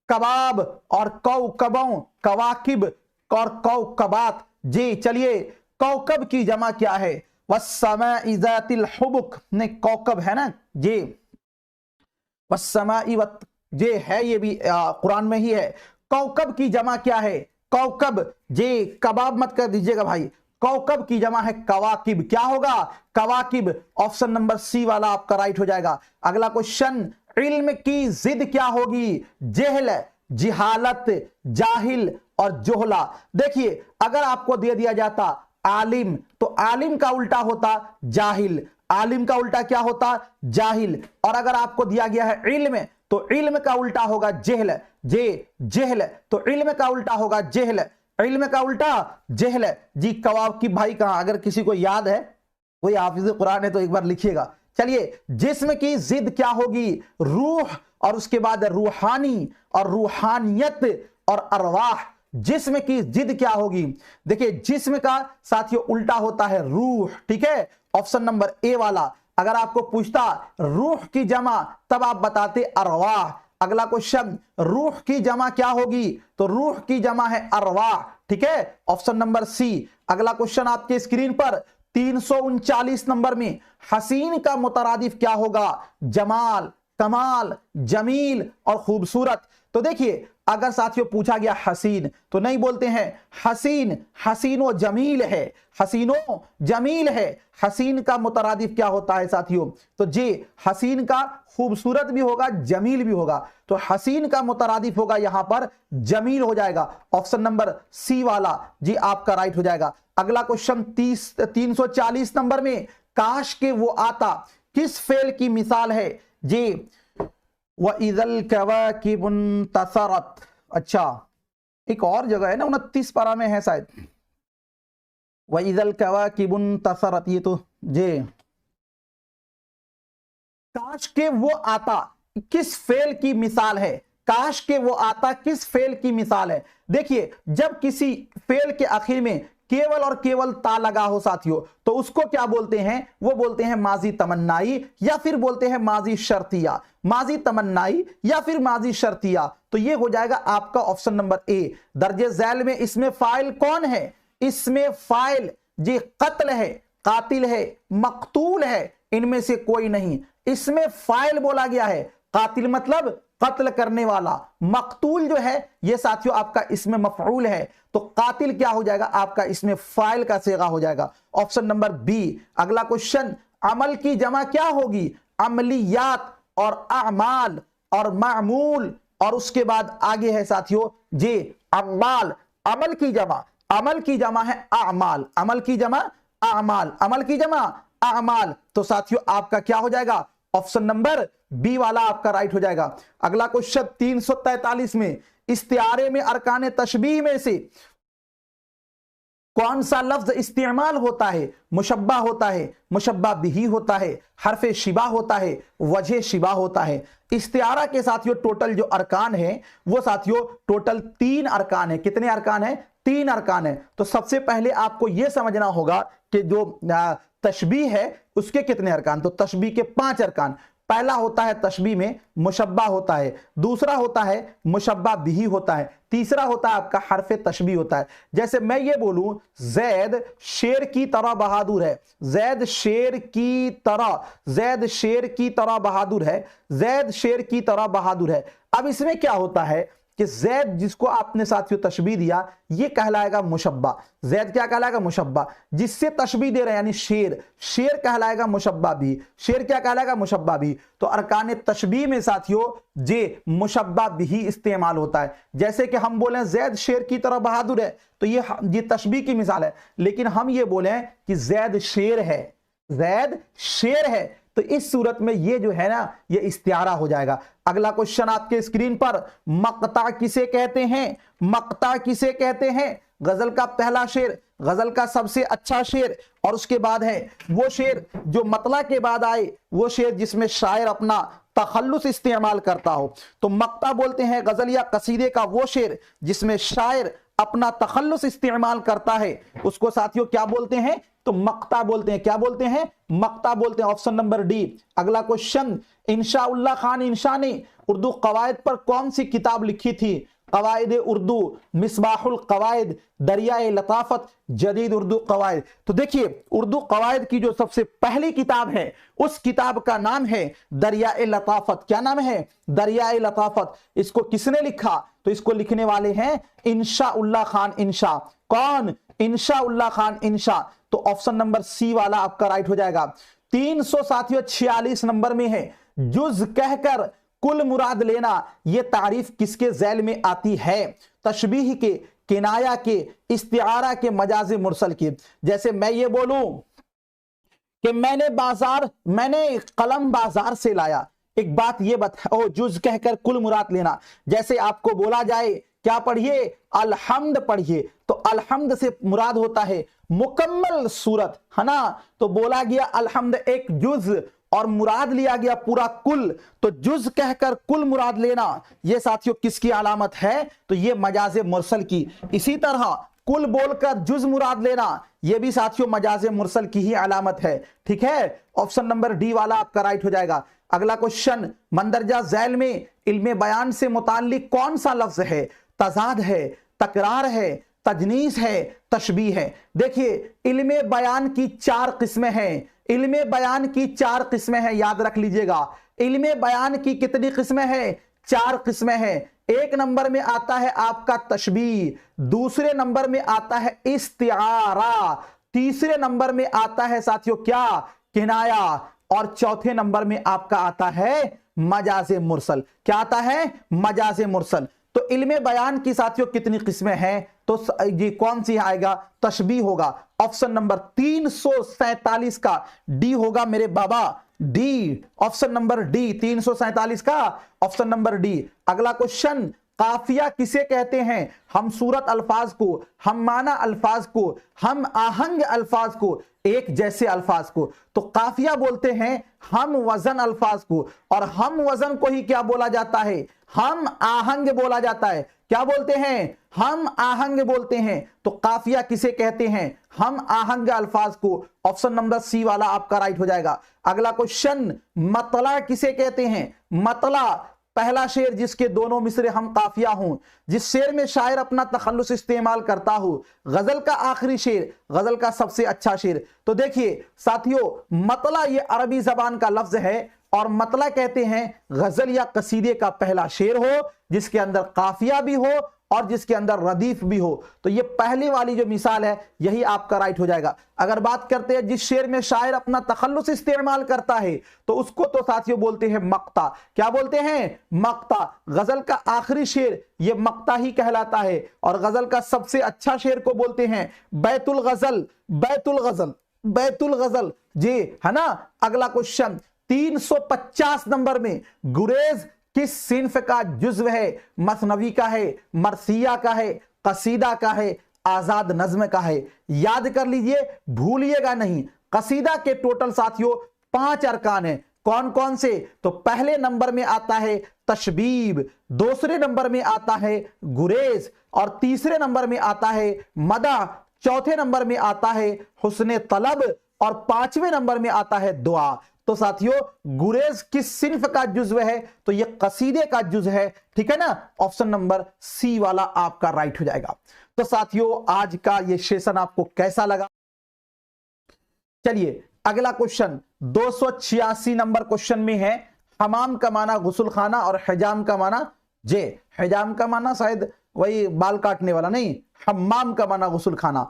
कबाब और कौकबों, कवाकिब और कौकबात। जी चलिए, कौकब की जमा क्या है? वस्समाइ ज़ातिल हुबुक, ने कौकब है ना जी, वस्समाइ वत, जे है ये भी कुरान में ही है। कौकब की जमा क्या है? कौकब, जे कबाब मत कर दीजिएगा भाई, कौकब की जमा है कवाकिब। क्या होगा? कवाकिब। ऑप्शन नंबर सी वाला आपका राइट हो जाएगा। अगला क्वेश्चन, इल्म की जिद क्या होगी? जेहल, जिहालत, जाहिल और जोहला। देखिए, अगर आपको दे दिया जाता आलिम, तो आलिम का उल्टा होता जाहिल, आलिम का उल्टा क्या होता? जाहिल। और अगर आपको दिया गया है इल्म, तो इल्म का उल्टा होगा जेहल, जेहल, तो इल्म का उल्टा होगा जेहल, इल्म का उल्टा जेहल। जी कवाब की भाई कहां, अगर किसी को याद है, कोई हाफिज कुरान है तो एक बार लिखिएगा। चलिए, जिस्म की जिद क्या होगी? रूह, और उसके बाद रूहानी और रूहानियत और अरवाह। जिस्म की जिद क्या होगी? देखिए, जिस्म का साथियों उल्टा होता है रूह, ठीक है, ऑप्शन नंबर ए वाला। अगर आपको पूछता रूह की जमा, तब आप बताते अरवाह। अगला क्वेश्चन, रूह की जमा क्या होगी? तो रूह की जमा है अरवाह, ठीक है, ऑप्शन नंबर सी। अगला क्वेश्चन आपके स्क्रीन पर 339 नंबर में, हसीन का मुतरादिफ क्या होगा? जमाल, कमाल, जमील और खूबसूरत। तो देखिए, अगर साथियों पूछा गया हसीन, तो नहीं बोलते हैं हसीन, हसीनो जमील है, हसीनो जमील है। हसीन का मुतरादिफ क्या होता है साथियों? तो जी हसीन का खूबसूरत भी होगा, जमील भी होगा, तो हसीन का मुतरादिफ होगा यहां पर जमील हो जाएगा। ऑप्शन नंबर सी वाला जी आपका राइट हो जाएगा। अगला क्वेश्चन 340 नंबर में, काश के वो आता किस फेल की मिसाल है? जी वइज़ल कवाकिबुन तसरत। अच्छा, एक और जगह है ना, 29 पारा में है शायद, वइज़ल कवाकिबुन तसरत, ये तो जे काश के वो आता किस फेल की मिसाल है? काश के वो आता किस फेल की मिसाल है? देखिए, जब किसी फेल के आखिर में केवल और केवल ता लगा हो साथियों, तो उसको क्या बोलते हैं? वो बोलते हैं माजी तमन्नाई, या फिर बोलते हैं माजी शर्तिया। माजी तमन्नाई या फिर माजी शर्तिया, तो ये हो जाएगा आपका ऑप्शन नंबर ए। दर्जे झैल में इसमें फाइल कौन है? इसमें फाइल जी कत्ल है, कातिल है, मकतूल है, इनमें से कोई नहीं। इसमें फाइल बोला गया है, कातिल मतलब कत्ल करने वाला, मकतूल जो है ये साथियों आपका इसमें मफऊल है, तो कातिल क्या हो जाएगा आपका? इसमें फाइल का सेगा हो जाएगा, ऑप्शन नंबर बी। अगला क्वेश्चन, अमल की जमा क्या होगी? अमलियात और अमाल और मामूल, और उसके बाद आगे है साथियों जी अमाल। अमल की जमा, अमल की जमा है अमाल, अमल की जमा अमाल, अमल की जमा अमाल, तो साथियों आपका क्या हो जाएगा? ऑप्शन नंबर बी वाला आपका राइट हो जाएगा। अगला क्वेश्चन 343 में, इस्तिआरे में अरकान तशबीह में से कौन सा लफ्ज इस्तेमाल होता है? मुशब्बा होता है, मुशब्बा बिही होता है, हरफे शिबा होता है, वजह शिबा होता है। इस्तिआरा के साथियों टोटल जो अरकान है वो साथियों टोटल 3 अरकान है। कितने अरकान है? 3 अरकान है। तो सबसे पहले आपको यह समझना होगा कि जो तशबीह है उसके कितने अरकान? तो तशबीह के 5 अरकान। पहला होता है तशबीह में मुशब्बा होता है, दूसरा होता है मुशब्बा बिही होता है, तीसरा होता है आपका हरफे तशबीह होता है। जैसे मैं ये बोलूं जैद शेर की तरह बहादुर है, जैद शेर की तरह, जैद शेर की तरह बहादुर है, जैद शेर की तरह बहादुर है। अब इसमें क्या होता है कि जैद जिसको आपने साथियों तशबीह दिया ये कहलाएगा मुशब्बा। जैद क्या कहलाएगा? मुशब्बा। जिससे तशबीह दे रहे हैं यानी शेर, शेर कहलाएगा मुशब्बा भी। शेर क्या कहलाएगा? मुशब्बा भी। तो अरकान तशबीह में साथियों जे मुशब्बा भी इस्तेमाल होता है। जैसे कि हम बोले जैद शेर की तरह बहादुर है, तो ये तशबीह की मिसाल है। लेकिन हम ये बोले कि जैद शेर है, जैद शेर है, तो इस सूरत में ये जो है ना ये इस्तिआरा हो जाएगा। अगला क्वेश्चन आपके स्क्रीन पर, मक्ता किसे कहते हैं? मक्ता किसे कहते हैं? गजल का पहला शेर, गजल का सबसे अच्छा शेर, और उसके बाद है वो शेर जो मतला के बाद आए, वो शेर जिसमें शायर अपना तखल्लुस इस्तेमाल करता हो। तो मक्ता बोलते हैं गजल या कसीदे का वो शेर जिसमें शायर अपना तखल्लुस इस्तेमाल करता है उसको साथियों क्या बोलते हैं? तो मक्ता बोलते हैं। क्या बोलते हैं? मक्ता बोलते हैं। Option number D. अगला क्वेश्चन, इंशाउल्लाह खान इंशा ने उर्दू कवायद पर कौन सी किताब लिखी थी? कवायद उर्दू, मिसबाहुल कवायद, दरियाए लताफत, जदीद उर्दू कवायद। तो देखिए उर्दू कवायद की जो सबसे पहली किताब है उस किताब का नाम है दरियाए लताफत। क्या नाम है? दरियाए लताफत। इसको किसने लिखा? तो इसको लिखने वाले हैं इंशाउल्लाह खान इंशा। कौन? इंशाउल्लाह खान इंशा। तो ऑप्शन नंबर सी वाला आपका राइट हो जाएगा। 346 नंबर में है, जुज कहकर कुल मुराद लेना, यह तारीफ किसके झैल में आती है? तशबीह के, किनाया के, इस्तिआरा के, मजाज मुरसल की। जैसे मैं ये बोलूं कि मैंने कलम बाजार से लाया, एक बात ये बताओ, जुज कहकर कुल मुराद लेना। जैसे आपको बोला जाए क्या पढ़िए? अलहम्द पढ़िए, तो अलहम्द से मुराद होता है मुकम्मल सूरत, है ना? तो बोला गया अलहम्द एक जुज और मुराद लिया गया पूरा कुल, तो जुज कहकर कुल मुराद लेना यह साथियों किसकी अलामत है? तो यह मजाज मुरसल की। इसी तरह कुल बोलकर जुज मुराद लेना यह भी साथियों मजाज मुरसल की ही अलामत है। ठीक है, ऑप्शन नंबर डी वाला आपका राइट हो जाएगा। अगला क्वेश्चन, मंदरजा झैल में इल्मे बयान से मुताल्लिक कौन सा लफ्ज है? तजाद है, तकरार है, तजनीस है, तशबीह है। देखिए इल्मे बयान की 4 किस्में हैं। इल्मे बयान की 4 किस्में हैं, याद रख लीजिएगा। इल्मे बयान की कितनी किस्में हैं? 4 किस्में हैं। एक नंबर में आता है आपका तशबीह, दूसरे नंबर में आता है इस्तिआरा, तीसरे नंबर में आता है साथियों क्या? किनाया, और चौथे नंबर में आपका आता है मजाजे मुरसल। क्या आता है? मजाजे मुरसल। तो इल्मे बयान की साथियों कितनी किस्में हैं? तो ये कौन सी आएगा? तशबीह होगा। ऑप्शन नंबर 347 का डी होगा मेरे बाबा, डी। ऑप्शन नंबर डी, 347 का ऑप्शन नंबर डी। अगला क्वेश्चन, काफिया किसे कहते हैं? हम सूरत अल्फाज को, हम माना अल्फाज को, हम आहंग अल्फाज को, एक जैसे अल्फाज को। तो काफिया बोलते हैं हम वजन अल्फाज को, और हम वजन को ही क्या बोला जाता है? हम आहंग बोला जाता है। क्या बोलते हैं? हम आहंग बोलते हैं। तो काफिया किसे कहते हैं? हम आहंग अल्फाज को। ऑप्शन नंबर सी वाला आपका राइट हो जाएगा। अगला क्वेश्चन, मतला किसे कहते हैं? मतला पहला शेर जिसके दोनों मिसरे हम काफिया हूं, जिस शेर में शायर अपना तखल्लुस इस्तेमाल करता हो, गजल का आखिरी शेर, गजल का सबसे अच्छा शेर। तो देखिए साथियों मतला ये अरबी जबान का लफ्ज है, और मतला कहते हैं गजल या कसीदे का पहला शेर हो जिसके अंदर काफिया भी हो और जिसके अंदर रदीफ भी हो। तो ये पहली वाली जो मिसाल है यही आपका राइट हो जाएगा। अगर बात करते हैं जिस शेर में शायर अपना तखल्लुस इस्तेमाल करता है तो उसको तो साथियों बोलते हैं मक्ता। क्या बोलते हैं? मक्ता। गजल का आखिरी शेर ये मक्ता ही कहलाता है, और गजल का सबसे अच्छा शेर को बोलते हैं बैतुल गजल। बैतुल गजल, बैतुल गजल जी, है ना। अगला क्वेश्चन 350 नंबर में, गुरेज किस सिन्फ का जुज्व है? मसनवी का है, मरसिया का है, कसीदा का है, आजाद नज्म का है। याद कर लीजिए, भूलिएगा नहीं। कसीदा के टोटल साथियों 5 अरकान हैं। कौन कौन से? तो पहले नंबर में आता है तशबीब, दूसरे नंबर में आता है गुरेज, और तीसरे नंबर में आता है मदा, चौथे नंबर में आता है हुस्ने तलब, और 5वें नंबर में आता है दुआ। तो साथियों गुरेज किस सिन्फ का जुज्व है? तो ये कसीदे का जुज है। ठीक है ना, ऑप्शन नंबर सी वाला आपका राइट हो जाएगा। तो साथियों आज का ये सेशन आपको कैसा लगा? चलिए अगला क्वेश्चन 286 नंबर क्वेश्चन में है, हमाम का माना गुस्ल खाना और हिजाम का माना जे। हिजाम का माना शायद वही बाल काटने वाला नहीं, हमाम का माना गुस्ल खाना।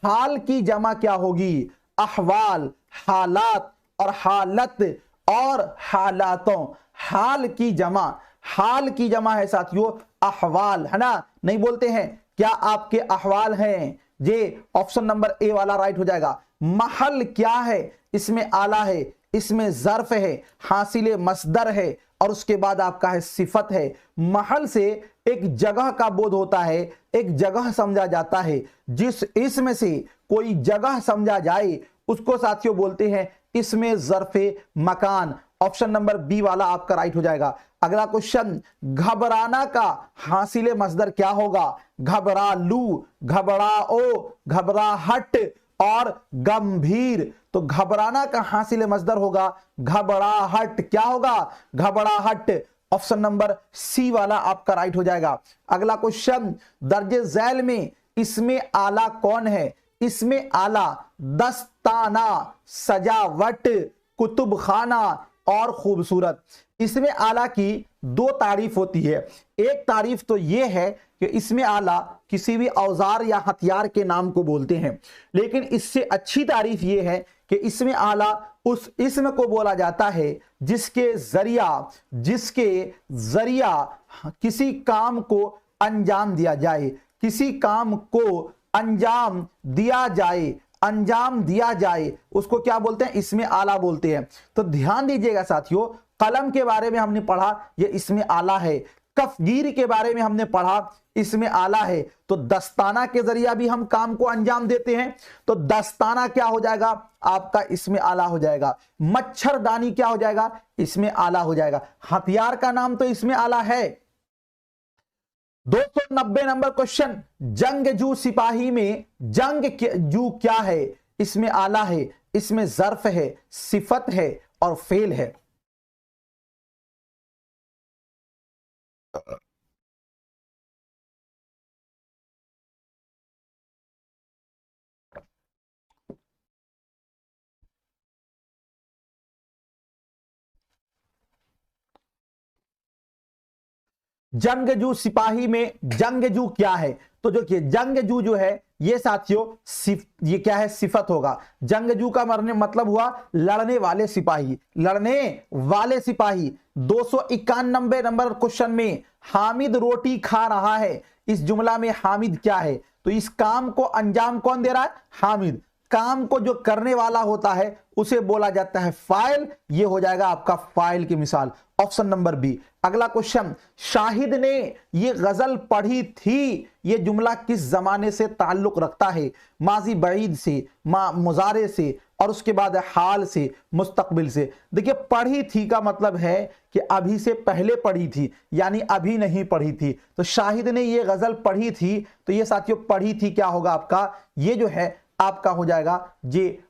हाल की जमा क्या होगी? अहवाल, हालात और हालत और हालातों। हाल की जमा है साथियों अहवाल, है ना। नहीं बोलते हैं क्या आपके अहवाल हैं? ये ऑप्शन नंबर ए वाला राइट हो जाएगा। महल क्या है? इसमें आला है, इसमें जर्फ है, हासिले मसदर है, और उसके बाद आपका है सिफत है। महल से एक जगह का बोध होता है, एक जगह समझा जाता है। जिस इसमें से कोई जगह समझा जाए उसको साथियों बोलते हैं इसमें ज़र्फ़े मकान। ऑप्शन नंबर बी वाला आपका राइट हो जाएगा। अगला क्वेश्चन, घबराना का हासिले मसदर क्या होगा? घबरा लू, घबराओ, घबराहट और गंभीर। तो घबराना का हासिले मसदर होगा घबराहट। क्या होगा? घबराहट। ऑप्शन नंबर सी वाला आपका राइट हो जाएगा। अगला क्वेश्चन, दर्जे झैल में इसमें आला कौन है? इसमें आला दस्ताना, सजावट, कुतुब खाना और खूबसूरत। इसमें आला की दो तारीफ होती है। एक तारीफ तो यह है कि इसमें आला किसी भी औजार या हथियार के नाम को बोलते हैं, लेकिन इससे अच्छी तारीफ यह है कि इसमें आला उस इसम को बोला जाता है जिसके जरिया किसी काम को अंजाम दिया जाए, किसी काम को अंजाम दिया जाए उसको क्या बोलते हैं? इसमें आला बोलते हैं। तो ध्यान दीजिएगा साथियों, कलम के बारे में हमने पढ़ा, ये इसमें आला है। कफगीर के बारे में हमने पढ़ा, इसमें आला है। तो दस्ताना के जरिया भी हम काम को अंजाम देते हैं, तो दस्ताना क्या हो जाएगा आपका? इसमें आला हो जाएगा। मच्छरदानी क्या हो जाएगा? इसमें आला हो जाएगा। हथियार का नाम तो इसमें आला है। 290 नंबर क्वेश्चन, जंगजू सिपाही में जंगजू क्या है? इसमें आला है, इसमें ज़र्फ है, सिफत है और फेल है। जंगजू सिपाही में जंगजू क्या है? तो जो कि जंगजू जो है ये साथियों ये क्या है? सिफत होगा। जंगजू का मतलब हुआ लड़ने वाले सिपाही, लड़ने वाले सिपाही। 291 नंबर क्वेश्चन में, हामिद रोटी खा रहा है, इस जुमला में हामिद क्या है? तो इस काम को अंजाम कौन दे रहा है? हामिद। काम को जो करने वाला होता है उसे बोला जाता है फाइल। ये हो जाएगा आपका फाइल की मिसाल, ऑप्शन नंबर बी। अगला क्वेश्चन, शाहिद ने ये गजल पढ़ी थी, ये जुमला किस जमाने से ताल्लुक रखता है? माजी बईद से, मुजारे से और उसके बाद हाल से, मुस्तकबिल से। देखिए पढ़ी थी का मतलब है कि अभी से पहले पढ़ी थी, यानी अभी नहीं पढ़ी थी। तो शाहिद ने ये गजल पढ़ी थी, तो ये साथियों पढ़ी थी क्या होगा आपका? ये जो है आपका हो जाएगा जे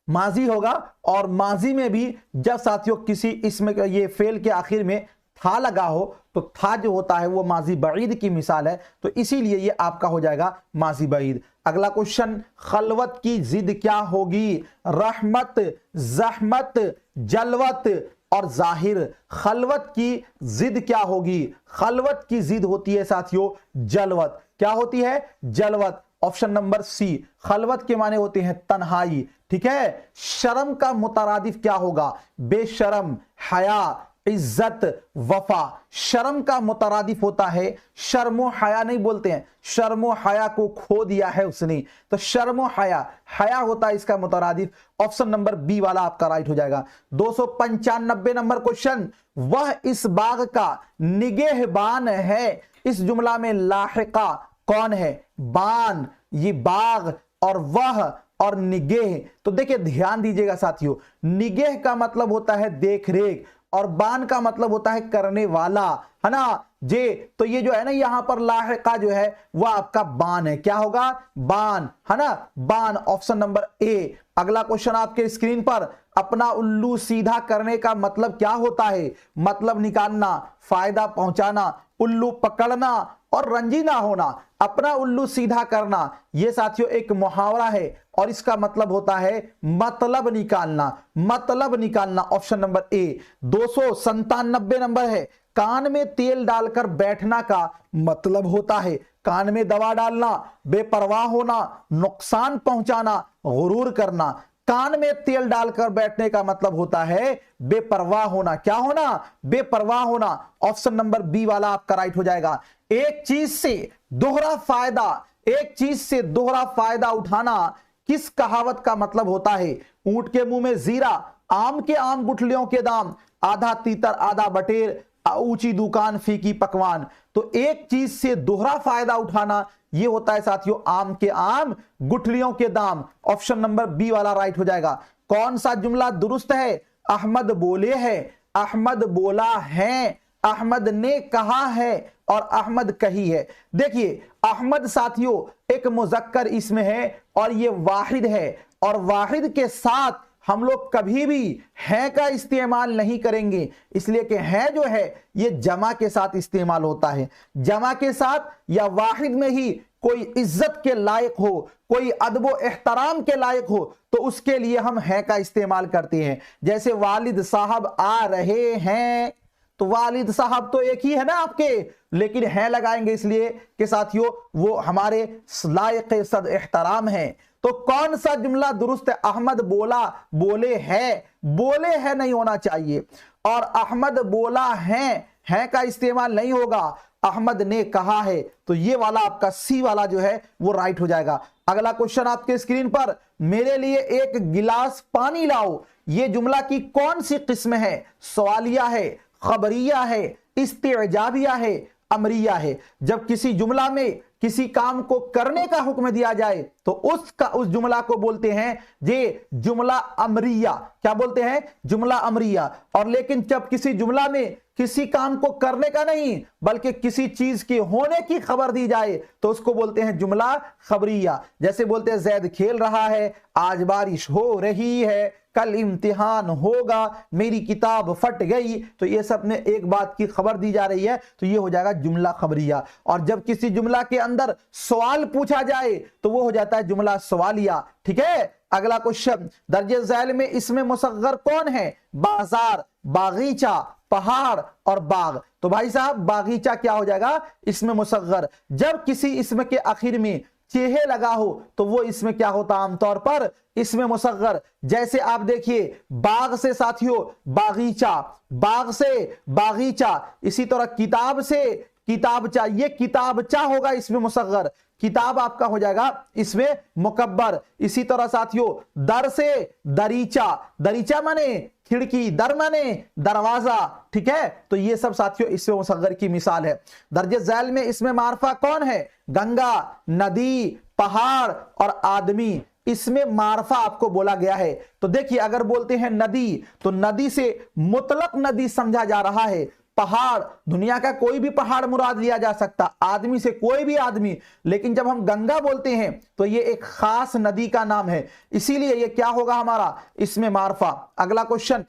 माजी होगा। और माजी में भी जब साथियों किसी इसमें ये फेल के आखिर में था लगा हो तो था जो होता है वो माजी बईद की मिसाल है, तो इसीलिए ये आपका हो जाएगा माजी बईद। अगला क्वेश्चन, खलवत की जिद क्या होगी? रहमत, जहमत, जलवत और जाहिर। खलवत की जिद क्या होगी? खलवत की जिद होती है साथियों जलवत। क्या होती है? जलवत। ऑप्शन नंबर सी। खलवत के माने होते हैं तन्हाई। ठीक है। शर्म का मुतरादिफ क्या होगा? बेशरम, हया, इज्जत, वफा। शर्म का मुतरादिफ होता है, शर्मो हया नहीं बोलते हैं, शर्मो हया को खो दिया है उसने, तो शर्मो हया, हया होता है इसका मुतरादिफ। ऑप्शन नंबर बी वाला आपका राइट हो जाएगा। 295 नंबर क्वेश्चन, वह इस बाग का निगहबान है, इस जुमला में लाहिका कौन है? बान, ये बाग और वह और निगेह। तो देखिए ध्यान दीजिएगा साथियों, निगेह का मतलब होता है देख रेख और बान का मतलब होता है करने वाला, है ना जे। तो ये जो है ना यहां पर लाहिका जो है वह आपका बान है। क्या होगा? बान, है ना, बान। Option number A. अगला क्वेश्चन आपके स्क्रीन पर, अपना उल्लू सीधा करने का मतलब क्या होता है? मतलब निकालना, फायदा पहुंचाना, उल्लू पकड़ना और रंजीना होना। अपना उल्लू सीधा करना यह साथियों एक मुहावरा है और इसका मतलब होता है मतलब निकालना, मतलब निकालना। Option number A. 297 नंबर है, कान में तेल डालकर बैठना का मतलब होता है कान में दवा डालना, बेपरवाह होना, नुकसान पहुंचाना, गुरूर करना। कान में तेल डालकर बैठने का मतलब होता है बेपरवाह होना। क्या होना? बेपरवाह होना। ऑप्शन नंबर बी वाला आपका राइट हो जाएगा। एक चीज से दोहरा फायदा, एक चीज से दोहरा फायदा उठाना किस कहावत का मतलब होता है? ऊंट के मुंह में जीरा, आम के आम गुठलियों के दाम, आधा तीतर आधा बटेर, ऊंची दुकान फीकी पकवान। तो एक चीज से दोहरा फायदा उठाना ये होता है साथियों आम के आम गुठलियों के दाम। ऑप्शन नंबर बी वाला राइट हो जाएगा। कौन सा जुमला दुरुस्त है? अहमद बोले हैं, अहमद बोला है, अहमद ने कहा है और अहमद कही है। देखिए अहमद साथियों एक मुजक्कर इसम है और ये वाहिद है, और वाहिद के साथ हम लोग कभी भी है का इस्तेमाल नहीं करेंगे, इसलिए कि है जो है ये जमा के साथ इस्तेमाल होता है। जमा के साथ या वाहिद में ही कोई इज्जत के लायक हो, कोई अदब एहतराम के लायक हो, तो उसके लिए हम है का इस्तेमाल करते हैं। जैसे वालिद साहब आ रहे हैं, तो वालिद साहब तो एक ही है ना आपके, लेकिन है लगाएंगे इसलिए कि साथियों वो हमारे लायक सद एहतराम है। तो कौन सा जुमला दुरुस्त है? अहमद बोला, बोले है नहीं होना चाहिए, और अहमद बोला है का इस्तेमाल नहीं होगा। अहमद ने कहा है, तो ये वाला आपका सी वाला जो है वो राइट हो जाएगा। अगला क्वेश्चन आपके स्क्रीन पर, मेरे लिए एक गिलास पानी लाओ, ये जुमला की कौन सी किस्म है? सवालिया है, खबरिया है, इस्तेजाबिया है, अमरिया है। जब किसी जुमला में किसी काम को करने का हुक्म दिया जाए तो उस जुमला को बोलते हैं ये जुमला अमरिया। क्या बोलते हैं? जुमला अमरिया। और लेकिन जब किसी जुमला में किसी काम को करने का नहीं बल्कि किसी चीज के होने की खबर दी जाए तो उसको बोलते हैं जुमला खबरिया। जैसे बोलते हैं जैद खेल रहा है, आज बारिश हो रही है, कल इम्तिहान होगा, मेरी किताब फट गई, तो ये सब में एक बात की खबर दी जा रही है, तो ये हो जाएगा जुमला खबरिया। और जब किसी जुमला के अंदर सवाल पूछा जाए तो वो हो जाता है जुमला सवालिया। ठीक है, अगला क्वेश्चन, दर्जे झैल में इसमें मुसग्गर कौन है? बाजार, बागीचा, पहाड़ और बाग। तो भाई साहब बागीचा क्या हो जाएगा? इसमें मुसग्गर। जब किसी इसमें के आखिर में चेहे लगा हो तो वो इसमें क्या होता? आमतौर पर इसमें मुसग्गर। जैसे आप देखिए बाग से साथियों बागीचा, बाग से बागीचा, इसी तरह किताब से किताबचा, ये किताबचा होगा इसमें मुसग्गर, किताब आपका हो जाएगा इसमें मुकब्बर। इसी तरह साथियों दर से दरीचा, दरीचा माने खिड़की, दर माने दरवाजा। ठीक है, तो ये सब साथियों इसमें मुसग्गर की मिसाल है। दर्जे झैल में इसमें मारफा कौन है? गंगा, नदी, पहाड़ और आदमी। इसमें मारफा आपको बोला गया है। तो देखिए अगर बोलते हैं नदी तो नदी से मुतलक नदी समझा जा रहा है। पहाड़, दुनिया का कोई भी पहाड़ मुराद लिया जा सकता, आदमी से कोई भी आदमी। लेकिन जब हम गंगा बोलते हैं तो ये एक खास नदी का नाम है, इसीलिए ये क्या होगा हमारा? इसमें मारफा। अगला क्वेश्चन,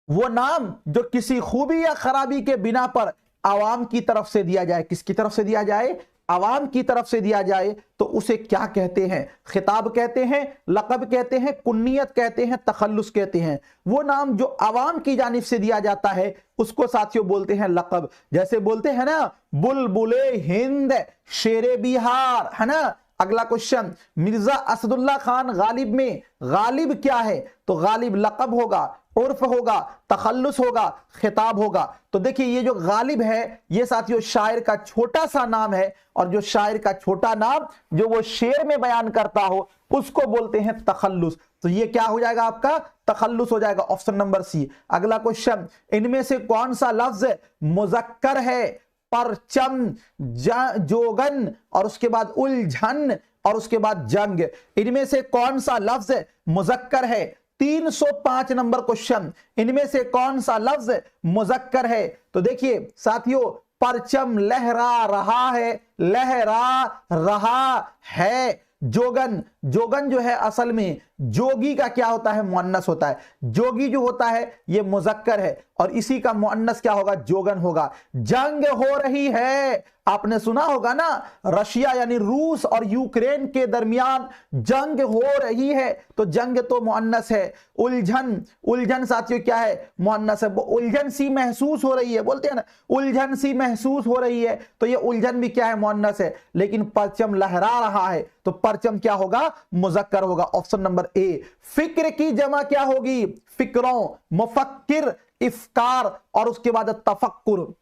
वो नाम जो किसी खूबी या खराबी के बिना पर आवाम की तरफ से दिया जाए, किसकी तरफ से दिया जाए? आवाम की तरफ से दिया जाए तो उसे क्या कहते हैं? खिताब कहते हैं, लक़ब कहते हैं, कुन्नियत कहते हैं, तखल्लुस कहते हैं। वो नाम जो आवाम की जानिब से दिया जाता है उसको साथियों बोलते हैं लक़ब। जैसे बोलते हैं ना बुलबुले हिंद, शेरे बिहार, है ना। अगला क्वेश्चन, मिर्जा असदुल्ला खान गालिब में गालिब क्या है? तो गालिब लक़ब होगा, उर्फ होगा, तखल्लुस होगा, खिताब होगा। तो देखिए ये जो गालिब है ये साथियों शायर का छोटा सा नाम है, और जो शायर का छोटा नाम जो वो शेर में बयान करता हो उसको बोलते हैं तखल्लुस। तो ये क्या हो जाएगा आपका? तखल्लुस हो जाएगा, ऑप्शन नंबर सी। अगला क्वेश्चन, इनमें से कौन सा लफ्ज मुजक्कर है? परचम, जोगन और उसके बाद उलझन और उसके बाद जंग। इनमें से कौन सा लफ्ज मुजक्कर है? 305 नंबर क्वेश्चन, इनमें से कौन सा लफ्ज मुजक्कर है? तो देखिए साथियों परचम लहरा रहा है, लहरा रहा है। जोगन, जोगन जो है असल में जोगी का क्या होता है? मुअन्नस होता है। जोगी जो होता है ये मुजक्कर है और इसी का मुअन्नस क्या होगा? जोगन होगा। जंग हो रही है, आपने सुना होगा ना, रशिया यानी रूस और यूक्रेन के दरमियान जंग हो रही है, तो जंग तो मुअन्नस है। उलझन, उलझन साथियों क्या है? मुअन्नस है। उलझन सी महसूस हो रही है, बोलते हैं ना उलझन सी महसूस हो रही है, तो ये उलझन भी क्या है? मुअन्नस है। लेकिन परचम लहरा रहा है तो परचम क्या होगा? मुजक्कर होगा, ऑप्शन नंबर ए। फिक्र की जमा क्या होगी? फिक्रों, मुफक्किर, इफ्कार और उसके बाद तफक्कुर।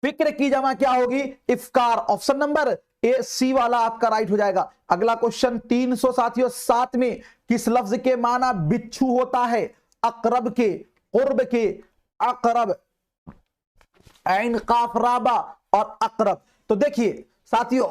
फिक्र की जमा क्या होगी? इफ्कार, ऑप्शन नंबर ए सी वाला आपका राइट हो जाएगा। अगला क्वेश्चन 300 साथियों 7 में किस लफ्ज के माना बिच्छू होता है? अकरब के, कुर्ब के, अकरब, ऐन काफ राबा और अकरब। तो देखिए साथियों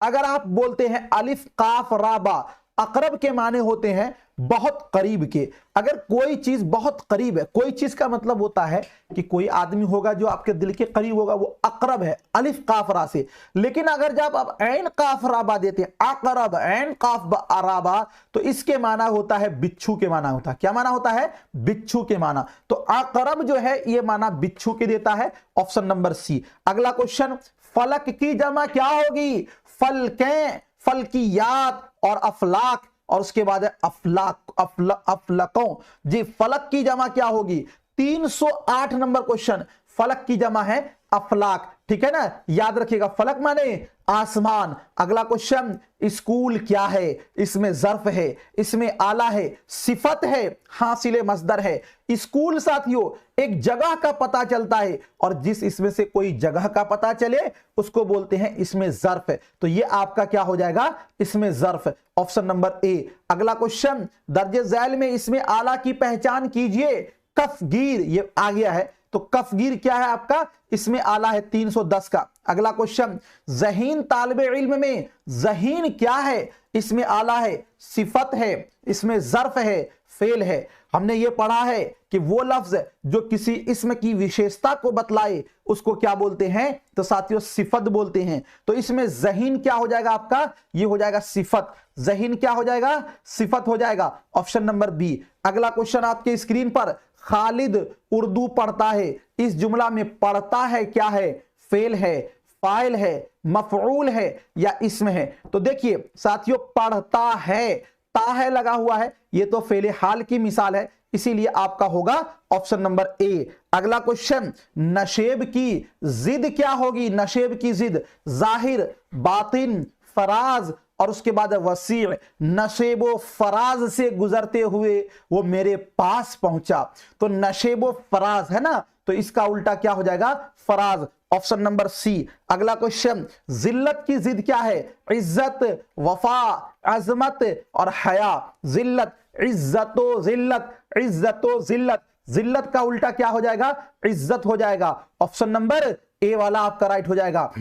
अगर आप बोलते हैं अलिफ काफ राबा, अकरब के माने होते हैं बहुत करीब के। अगर कोई चीज बहुत करीब है, कोई चीज का मतलब होता है कि कोई आदमी होगा जो आपके दिल के करीब होगा, वो अकरब है, अलिफ काफ रा से। लेकिन अगर जब आप ऐन काफ राबा देते हैं, अकरब ऐन काफ अराबा, तो इसके माना होता है बिच्छू के माना होता है। क्या माना होता है? बिच्छू के माना। तो अकरब जो है ये माना बिच्छू के देता है, ऑप्शन नंबर सी। अगला क्वेश्चन, फलक की जमा क्या होगी? फलकें, फलकियात और अफलाक, और उसके बाद है अफलकों। जी, फलक की जमा क्या होगी? 308 नंबर क्वेश्चन, फलक की जमा है अफलाक। ठीक है ना, याद रखिएगा, फलक माने आसमान। अगला क्वेश्चन, स्कूल क्या है? इसमें ज़र्फ है, इसमें आला है, सिफत है, हासिल मस्दर है। स्कूल साथियों एक जगह का पता चलता है, और जिस इसमें से कोई जगह का पता चले उसको बोलते हैं इसमें ज़र्फ है। तो ये आपका क्या हो जाएगा? इसमें ज़र्फ, ऑप्शन नंबर ए। अगला क्वेश्चन, दर्जे झैल में इसमें आला की पहचान कीजिए। कफगीर, ये आ गया है, तो कफगीर क्या है आपका? इसमें आला है 310 का। अगला क्वेश्चन, ज़हीन तालिबे इल्म में ज़हीन क्या है? इसमें आला है, सिफत है, इसमें ज़र्फ है, फेल है। हमने ये पढ़ा है कि वो लफ्ज जो किसी इसम की विशेषता को बतलाए उसको क्या बोलते हैं? तो साथियों सिफत बोलते हैं। तो इसमें ज़हीन क्या हो जाएगा आपका? ये हो जाएगा सिफत। ज़हीन क्या हो जाएगा? सिफत हो जाएगा, ऑप्शन नंबर बी। अगला क्वेश्चन आपके स्क्रीन पर, खालिद उर्दू पढ़ता है, इस जुमला में पढ़ता है क्या है? फेल है, फाइल है, मफऊल है या इसम है? तो देखिए साथियों, पढ़ता है, ता है लगा हुआ है, ये तो फेले हाल की मिसाल है, इसीलिए आपका होगा ऑप्शन नंबर ए। अगला क्वेश्चन, नशेब की जिद क्या होगी? नशेब की जिद जाहिर, बातिन, फराज और उसके बाद वसी। नशेबो फराज से गुजरते हुए वो मेरे पास पहुंचा। तो नशेबो फराज है ना, तो इसका उल्टा क्या हो जाएगा? फराज, ऑप्शन नंबर सी। अगला क्वेश्चन, जिल्लत की जिद क्या है? इज्जत, वफा, अजमत और हया। जिल्लत, इज्जतो जिल्लत, इज्जतो जिल्लत। जिल्लत का उल्टा क्या हो जाएगा? इज्जत हो जाएगा, ऑप्शन नंबर ए वाला आपका राइट हो जाएगा।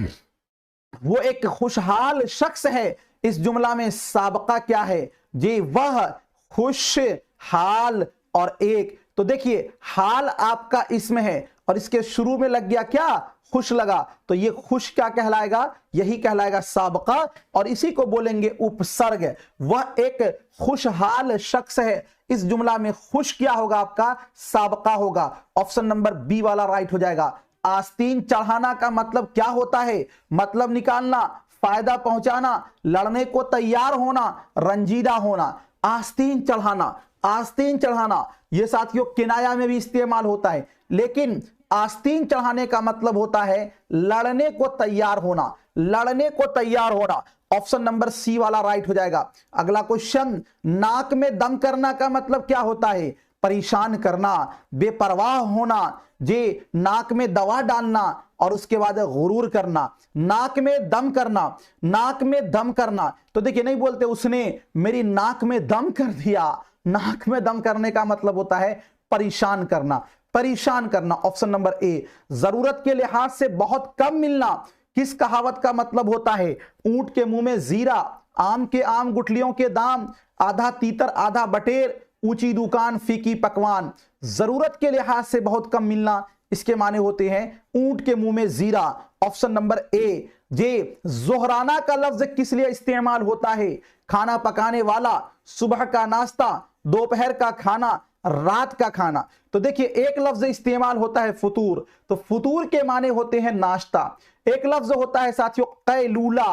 वो एक खुशहाल शख्स है, इस जुमला में साबका क्या है? जी, वह खुश हाल और एक। तो देखिए हाल आपका इसमें है और इसके शुरू में लग गया क्या? खुश लगा, तो ये खुश क्या कहलाएगा? यही कहलाएगा साबका, और इसी को बोलेंगे उपसर्ग। वह एक खुशहाल शख्स है, इस जुमला में खुश क्या होगा आपका? साबका होगा, ऑप्शन नंबर बी वाला राइट हो जाएगा। आस्तीन चढ़ाना का मतलब क्या होता है? मतलब निकालना, फायदा पहुंचाना, लड़ने को तैयार होना, रंजीदा होना। आस्तीन चढ़ाना, आस्तीन चढ़ाना ये साथियों किनाया में भी इस्तेमाल होता है, लेकिन आस्तीन चढ़ाने का मतलब होता है लड़ने को तैयार होना, लड़ने को तैयार होना। ऑप्शन नंबर सी वाला राइट हो जाएगा। अगला क्वेश्चन, नाक में दम करना का मतलब क्या होता है? परेशान करना, बेपरवाह होना। जी, नाक में दवा डालना और उसके बाद गुरूर करना। नाक में दम करना, नाक में दम करना, तो देखिए नहीं बोलते उसने मेरी नाक में दम कर दिया। नाक में दम करने का मतलब होता है परेशान करना, परेशान करना, ऑप्शन नंबर ए। जरूरत के लिहाज से बहुत कम मिलना, किस कहावत का मतलब होता है? ऊंट के मुंह में जीरा, आम के आम गुठलियों के दाम, आधा तीतर आधा बटेर, ऊंची दुकान फीकी पकवान। जरूरत के लिहाज से बहुत कम मिलना, इसके माने होते हैं ऊंट के मुंह में जीरा, ऑप्शन नंबर ए। जे, जोहराना का लफ्ज किस लिए इस्तेमाल होता है? खाना पकाने वाला, सुबह का नाश्ता, दोपहर का खाना, रात का खाना। तो देखिए एक लफ्ज इस्तेमाल होता है फुतूर, तो फुतूर के माने होते हैं नाश्ता। एक लफ्ज होता है साथियों कैलूला,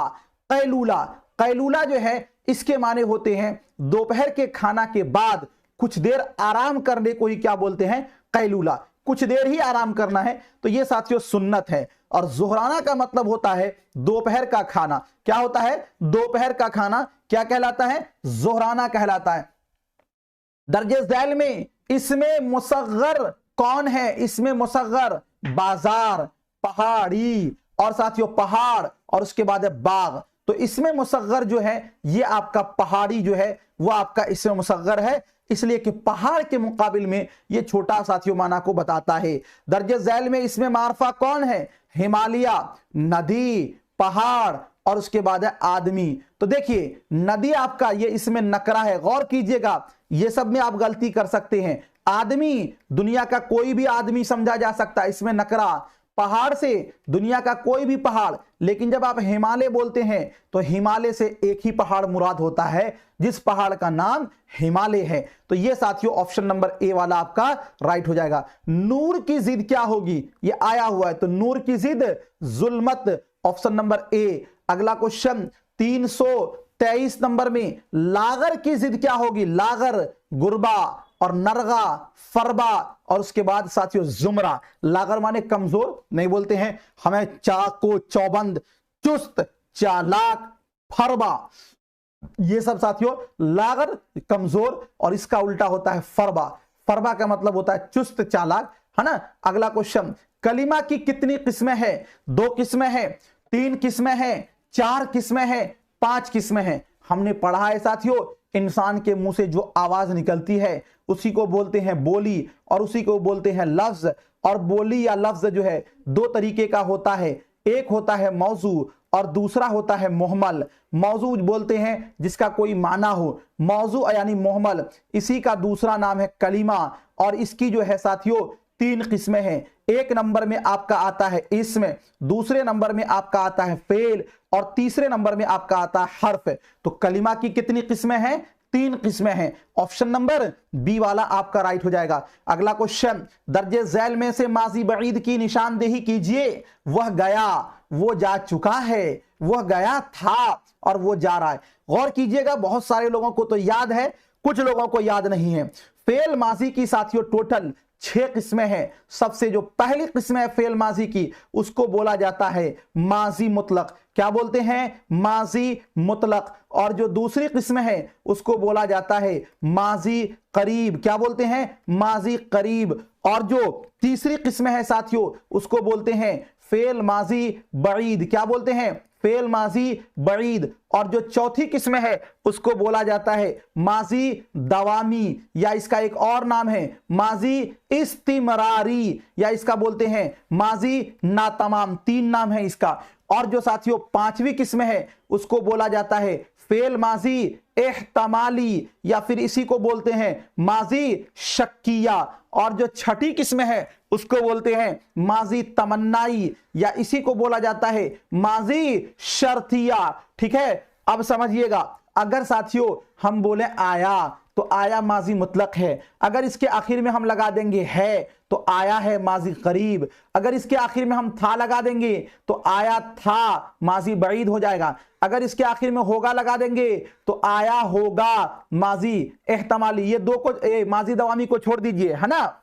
कैलूला, कैलूला जो है इसके माने होते हैं दोपहर के खाना के बाद कुछ देर आराम करने को ही क्या बोलते हैं? कैलूला, कुछ देर ही आराम करना है, तो ये साथियों सुन्नत है। और जोहराना का मतलब होता है दोपहर का खाना। क्या होता है? दोपहर का खाना क्या कहलाता है? जोहराना कहलाता है। दर्जे झैल में इसमें मुसग्गर कौन है? इसमें मुसग्गर बाजार, पहाड़ी और साथियों पहाड़ और उसके बाद है बाग। तो इसमें मुसग्गर जो है ये आपका पहाड़ी जो है वो आपका इसमें मुसग्गर है, इसलिए कि पहाड़ के मुकाबिल में ये छोटा साथियों माना को बताता है। दर्जे झैल में इसमें मारफा कौन है? हिमालय, नदी, पहाड़, और उसके बाद है आदमी। तो देखिए नदी आपका ये इसमें नकरा है, गौर कीजिएगा, ये सब में आप गलती कर सकते हैं। आदमी दुनिया का कोई भी आदमी समझा जा सकता है, इसमें नकरा। पहाड़ से दुनिया का कोई भी पहाड़, लेकिन जब आप हिमालय बोलते हैं तो हिमालय से एक ही पहाड़ मुराद होता है, जिस पहाड़ का नाम हिमालय है। तो ये साथियों ऑप्शन नंबर ए वाला आपका राइट हो जाएगा। नूर की जिद क्या होगी, ये आया हुआ है, तो नूर की जिद जुल्मत, ऑप्शन नंबर ए। अगला क्वेश्चन 323 नंबर में, लागर की जिद क्या होगी, लागर गुरबा और नरगा फरबा और उसके बाद साथियों जुमरा। लागर माने कमजोर नहीं बोलते हैं, हमें चाको चौबंद चुस्त चालाक फरबा, ये सब साथियों लागर कमजोर और इसका उल्टा होता है फरबा। फरबा का मतलब होता है चुस्त चालाक, है ना। अगला क्वेश्चन, कलिमा की कितनी किस्में हैं, 2 किस्में हैं, 3 किस्में हैं, 4 किस्में हैं, 5 किस्में हैं। हमने पढ़ा है साथियों, इंसान के मुंह से जो आवाज निकलती है उसी को बोलते हैं बोली और उसी को बोलते हैं लफ्ज। और बोली या लफ्ज जो है 2 तरीके का होता है, एक होता है मौजू और दूसरा होता है मोहमल। मौजू बोलते हैं जिसका कोई माना हो, मौजू यानी मोहमल, इसी का दूसरा नाम है कलिमा। और इसकी जो है साथियों 3 किस्में हैं। एक नंबर में आपका आता है इस्म, दूसरे नंबर में आपका आता है फेल और तीसरे नंबर में आपका आता है हर्फ। तो कलिमा की कितनी किस्में हैं, 3 किस्में हैं। ऑप्शन नंबर बी वाला आपका राइट हो जाएगा। अगला क्वेश्चन, दर्जे झैल में से माजी बईद की निशानदेही कीजिए। वह गया, वो जा चुका है, वह गया था और वो जा रहा है। गौर कीजिएगा, बहुत सारे लोगों को तो याद है, कुछ लोगों को याद नहीं है। फेल माजी की साथियों टोटल 6 किस्में हैं। सबसे जो पहली किस्म है फेल माजी की, उसको बोला जाता है माजी मुतलक। क्या बोलते हैं, माजी मुतलक। और जो दूसरी किस्म है उसको बोला जाता है माजी करीब। क्या बोलते हैं, माजी करीब। और जो तीसरी किस्म है साथियों उसको बोलते हैं फेल माजी बईद। क्या बोलते हैं, फेल माजी बईद। और जो चौथी किस्म है उसको बोला जाता है माजी दवामी, या इसका एक और नाम है माजी इस्तिमरारी, या इसका बोलते हैं माजी नातमाम। 3 नाम है इसका। और जो साथियों 5वीं किस्म है उसको बोला जाता है फेल माजी एहतमाली, या फिर इसी को बोलते हैं माजी शक्किया। और जो 6ठी किस्म है उसको बोलते हैं माजी तमन्नाई, या इसी को बोला जाता है माजी शर्तिया। ठीक है, अब समझिएगा, अगर साथियों हम बोले आया तो आया माजी मुतलक है। अगर इसके आखिर में हम लगा देंगे है तो आया है माजी करीब। अगर इसके आखिर में हम था लगा देंगे तो आया था माजी बईद हो जाएगा। अगर इसके आखिर में होगा लगा देंगे तो आया होगा माजी एहतमाली। ये 2 को माजी दवामी को छोड़ दीजिए, है ना।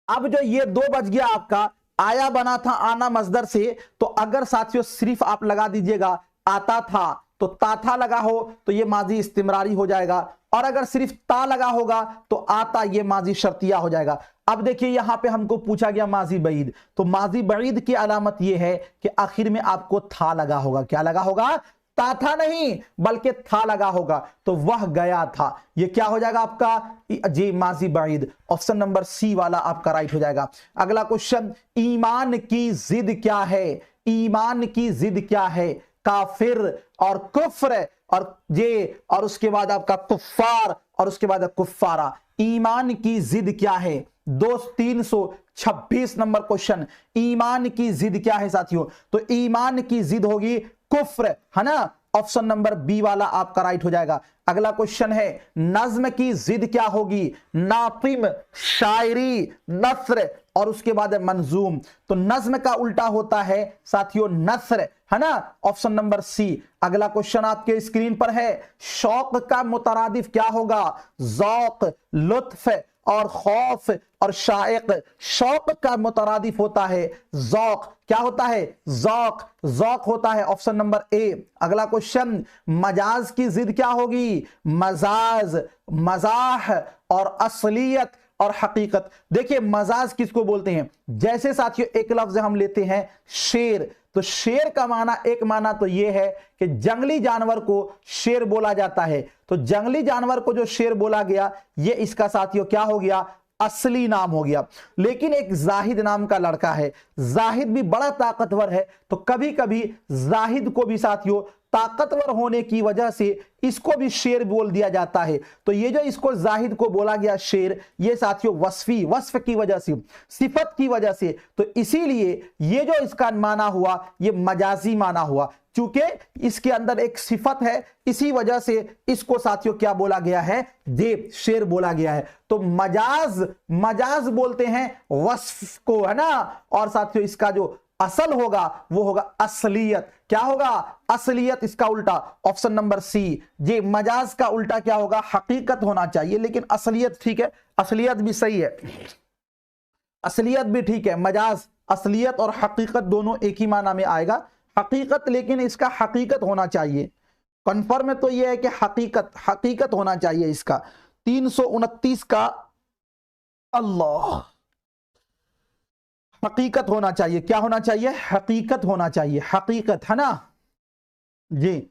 अब जो ये 2 बच गया आपका, आया बना था आना मजदर से, तो अगर साथियों सिर्फ आप लगा दीजिएगा आता था, तो ताथा लगा हो तो ये माजी इस्तिमरारी हो जाएगा। और अगर सिर्फ ता लगा होगा तो आता ये माजी शर्तिया हो जाएगा। अब देखिए यहां पे हमको पूछा गया माजी बईद, तो माजी बईद की अलामत ये है कि आखिर में आपको था लगा होगा। क्या लगा होगा, ता था नहीं बल्कि था लगा होगा। तो वह गया था, ये क्या हो जाएगा आपका जी माजी बईद। ऑप्शन नंबर सी वाला आपका राइट हो जाएगा। अगला क्वेश्चन, ईमान की जिद क्या है, ईमान की जिद क्या है, काफिर और कुफ्र और ये, और उसके बाद आपका कुफ्फार और उसके बाद कुफ्फारा। ईमान की जिद क्या है, 326 नंबर क्वेश्चन, ईमान की जिद क्या है साथियों। तो ईमान की जिद होगी कुफ्र, है ना। ऑप्शन नंबर बी वाला आपका राइट हो जाएगा। अगला क्वेश्चन है, नज्म की जिद क्या होगी, नातिम, शायरी, नस्र और उसके बाद है मंजूम। तो नज्म का उल्टा होता है साथियों नस्र, है ना। Option number C. अगला क्वेश्चन आपके स्क्रीन पर है, शौक का मुतरादिफ क्या होगा, ज़ौक़, लुत्फ और खौफ और शाइक। शौक का मुतरादिफ होता है ज़ौक़। क्या होता है, ज़ौक़, ज़ौक़ होता है। Option number A. अगला क्वेश्चन, मजाज की जिद क्या होगी, मजाज, मजाह और असलियत और हकीकत। देखिए मजाज किसको बोलते हैं, जैसे साथियों एक लफ्ज हम लेते हैं शेर, तो शेर का माना, एक माना तो यह है कि जंगली जानवर को शेर बोला जाता है। तो जंगली जानवर को जो शेर बोला गया, ये इसका साथियों क्या हो गया, असली नाम हो गया। लेकिन एक जाहिद नाम का लड़का है, जाहिद भी बड़ा ताकतवर है, तो कभी कभी जाहिद को भी साथियों ताकतवर होने की वजह से इसको भी शेर बोल दिया जाता है। तो ये जो इसको जाहिद को बोला गया शेर, ये साथियों वस्फ की वजह से, सिफत की वजह से, तो इसीलिए ये जो इसका माना हुआ ये मजाजी माना हुआ, चूंकि इसके अंदर एक सिफत है, इसी वजह से इसको साथियों क्या बोला गया है, ये शेर बोला गया है। तो मजाज बोलते हैं वस्फ को, है ना। और साथियों इसका जो असल होगा वो होगा असलियत। क्या होगा? असलियत। इसका उल्टा ऑप्शन नंबर सी, ये मजाज का उल्टा क्या होगा? हकीकत होना चाहिए, लेकिन असलियत ठीक है, असलियत भी सही है, असलियत भी ठीक है। मजाज, असलियत और हकीकत दोनों एक ही माना में आएगा। हकीकत, लेकिन इसका हकीकत होना चाहिए, कन्फर्म है तो यह है कि हकीकत होना चाहिए इसका। 329 का अल्लाह, हकीकत होना चाहिए। क्या होना चाहिए? हकीकत होना चाहिए, हकीकत, है ना जी।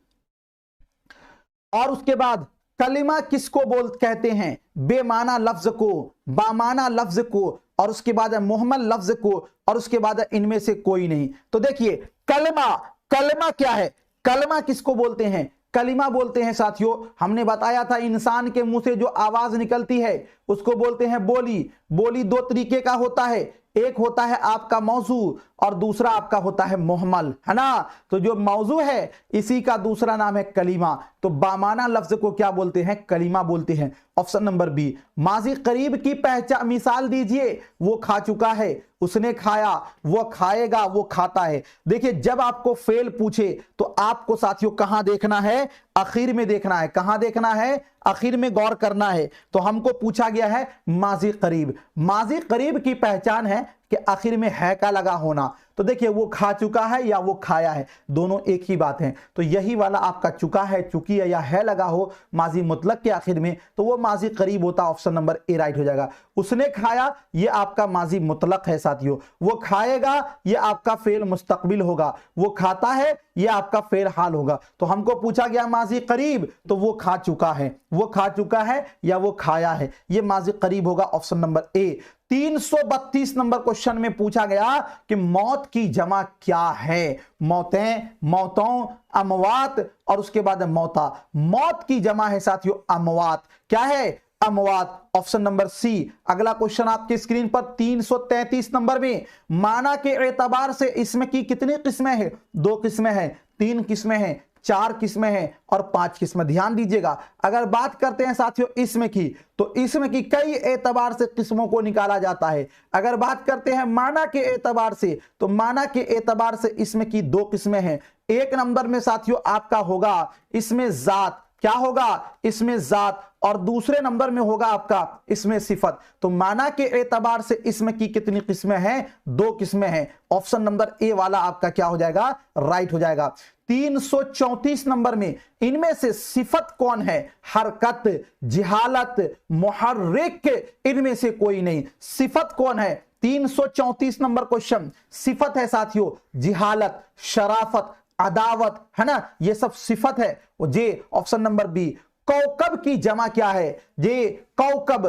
और उसके बाद कलिमा किसको कहते हैं? बेमाना लफ्ज को, बामाना लफ्ज को, और उसके बाद मुहम्मल लफ्ज को, और उसके बाद इनमें से कोई नहीं। तो देखिए कलमा क्या है? कलमा किसको बोलते हैं? कलिमा बोलते हैं साथियों, हमने बताया था इंसान के मुंह से जो आवाज निकलती है उसको बोलते हैं बोली। बोली दो तरीके का होता है, एक होता है आपका मौजू और दूसरा आपका होता है मुहम्मल, है ना। तो जो मौजू है इसी का दूसरा नाम है कलीमा। तो बामाना लफ्ज को क्या बोलते हैं? कलीमा बोलते हैं। Option number B. माजी करीब की पहचान, मिसाल दीजिए। वो खा चुका है, उसने खाया, वो खाएगा, वो खाता है। देखिए जब आपको फेल पूछे तो आपको साथियों कहां देखना है? आखिर में देखना है। कहां देखना है? आखिर में गौर करना है। तो हमको पूछा गया है माजी करीब। माजी करीब की पहचान है कि आखिर में है का लगा होना। तो देखिए वो खा चुका है या वो खाया है, दोनों एक ही बात है। तो यही वाला आपका चुका है, चुकी है या है लगा हो माजी मुतलक के आखिर में, तो वो माजी करीब होता। ऑप्शन नंबर ए राइट हो जाएगा। उसने खाया ये आपका माजी मुतलक है साथियों। वो खाएगा ये आपका फेल मुस्तकबिल होगा। वो खाता है ये आपका फेल हाल होगा। तो हमको पूछा गया माजी करीब, तो वो खा चुका है, वो खा चुका है या वो खाया है, ये माजी करीब होगा। Option number A. 332 number question में पूछा गया कि मौत की जमा क्या है? मौतें, मौतों, अमवात और उसके बाद मौता। मौत की जमा है साथियों अमवात। क्या है? अमवात। Option number C. अगला क्वेश्चन आपकी स्क्रीन पर 333 नंबर में, माना के एतबार से इसमें की कितनी किस्में हैं? 2 किस्में हैं, 3 किस्में हैं, 4 किस्में हैं और 5 किस्में। ध्यान दीजिएगा, अगर बात करते हैं साथियों इसमें की, तो इसमें की कई एतबार से किस्मों को निकाला जाता है। अगर बात करते हैं माना के एतबार से, तो माना के एतबार से इसमें की 2 किस्में हैं। एक नंबर में साथियों आपका होगा इसमें जात। क्या होगा? इसमें जात। और दूसरे नंबर में होगा आपका इसमें सिफत। तो माना के एतबार से इसमें की कितनी किस्में हैं? 2 किस्में हैं। ऑप्शन नंबर ए वाला आपका क्या हो जाएगा? राइट हो जाएगा। 334 नंबर में इनमें से सिफत कौन है? हरकत, जिहालत, मुहर्रिक, इनमें से कोई नहीं। सिफत कौन है? 334 नंबर क्वेश्चन। सिफत है साथियों जिहालत, शराफत, अदावत, है ना, ये सब सिफत है। जे ऑप्शन नंबर बी। कौकब की जमा क्या है? जे कौकब,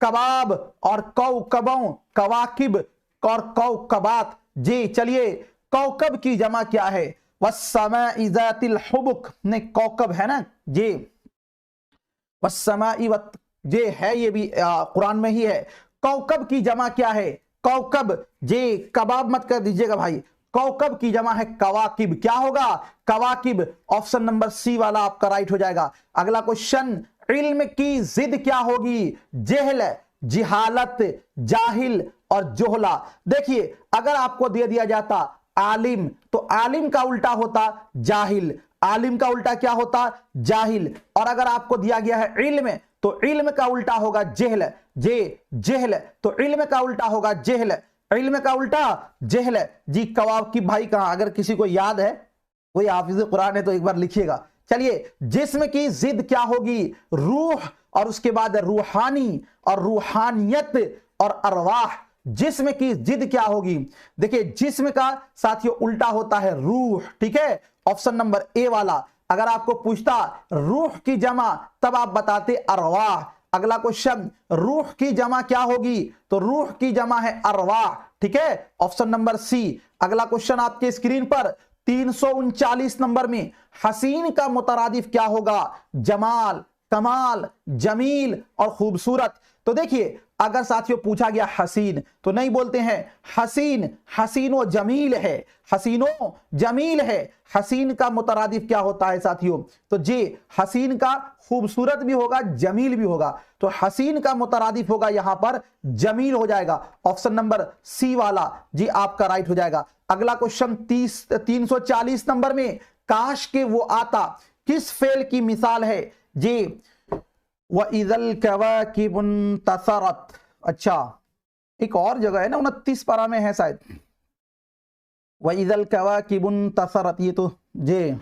कबाब और कौकबों, कवाकिब और कौकबात। जे चलिए कौकब की जमा क्या है? वस्समाइ ज़ातिल हुबुक ने कौकब है ना, जे वस्समाइ वत, जे है ये भी कुरान में ही है। कौकब की जमा क्या है? कौकब, जे कबाब मत कर दीजिएगा भाई। कौकब की जमा है कवाकिब। क्या होगा? कवाकिब। ऑप्शन नंबर सी वाला आपका राइट हो जाएगा। अगला क्वेश्चन, इल्म की जिद क्या होगी? जेहल, जिहालत, जाहिल और जोहला। देखिए अगर आपको दे दिया जाता आलिम, तो आलिम का उल्टा होता जाहिल। आलिम का उल्टा क्या होता? जाहिल। और अगर आपको दिया गया है इल्म, तो इल्म का उल्टा होगा जेहल। जेहल, तो इल्म का उल्टा होगा जेहल। इल्म का उल्टा जेहल। जी कवाब की भाई कहां? अगर किसी को याद है, कोई हाफिज कुरान है तो एक बार लिखिएगा। चलिए जिस्म की जिद क्या होगी? रूह और उसके बाद रूहानी और रूहानियत और अरवाह। जिस्म की जिद क्या होगी? देखिए जिस्म का साथियों उल्टा होता है रूह। ठीक है, ऑप्शन नंबर ए वाला। अगर आपको पूछता रूह की जमा, तब आप बताते अरवाह। अगला क्वेश्चन, रूह की जमा क्या होगी? तो रूह की जमा है अरवाह, ठीक है, ऑप्शन नंबर सी। अगला क्वेश्चन आपके स्क्रीन पर 339 नंबर में, हसीन का मुतरादिफ क्या होगा? जमाल, कमाल, जमील और खूबसूरत। तो देखिए, अगर साथियों पूछा गया हसीन, तो नहीं बोलते हैं हसीन, हसीनो जमील है, हसीनो जमील है। हसीन का मुतरादिफ क्या होता है साथियों? तो जी, हसीन का खूबसूरत भी होगा, जमील भी होगा, तो हसीन का मुतरादिफ होगा यहां पर जमील हो जाएगा। ऑप्शन नंबर सी वाला जी आपका राइट हो जाएगा। अगला क्वेश्चन 340 नंबर में, काश के वो आता किस फेल की मिसाल है? जी, वइज़ल कवाकिबुन तसरत। अच्छा, एक और जगह है ना, 29 पारा में है शायद, वइज़ल कवाकिबुन तसरत, ये तो जे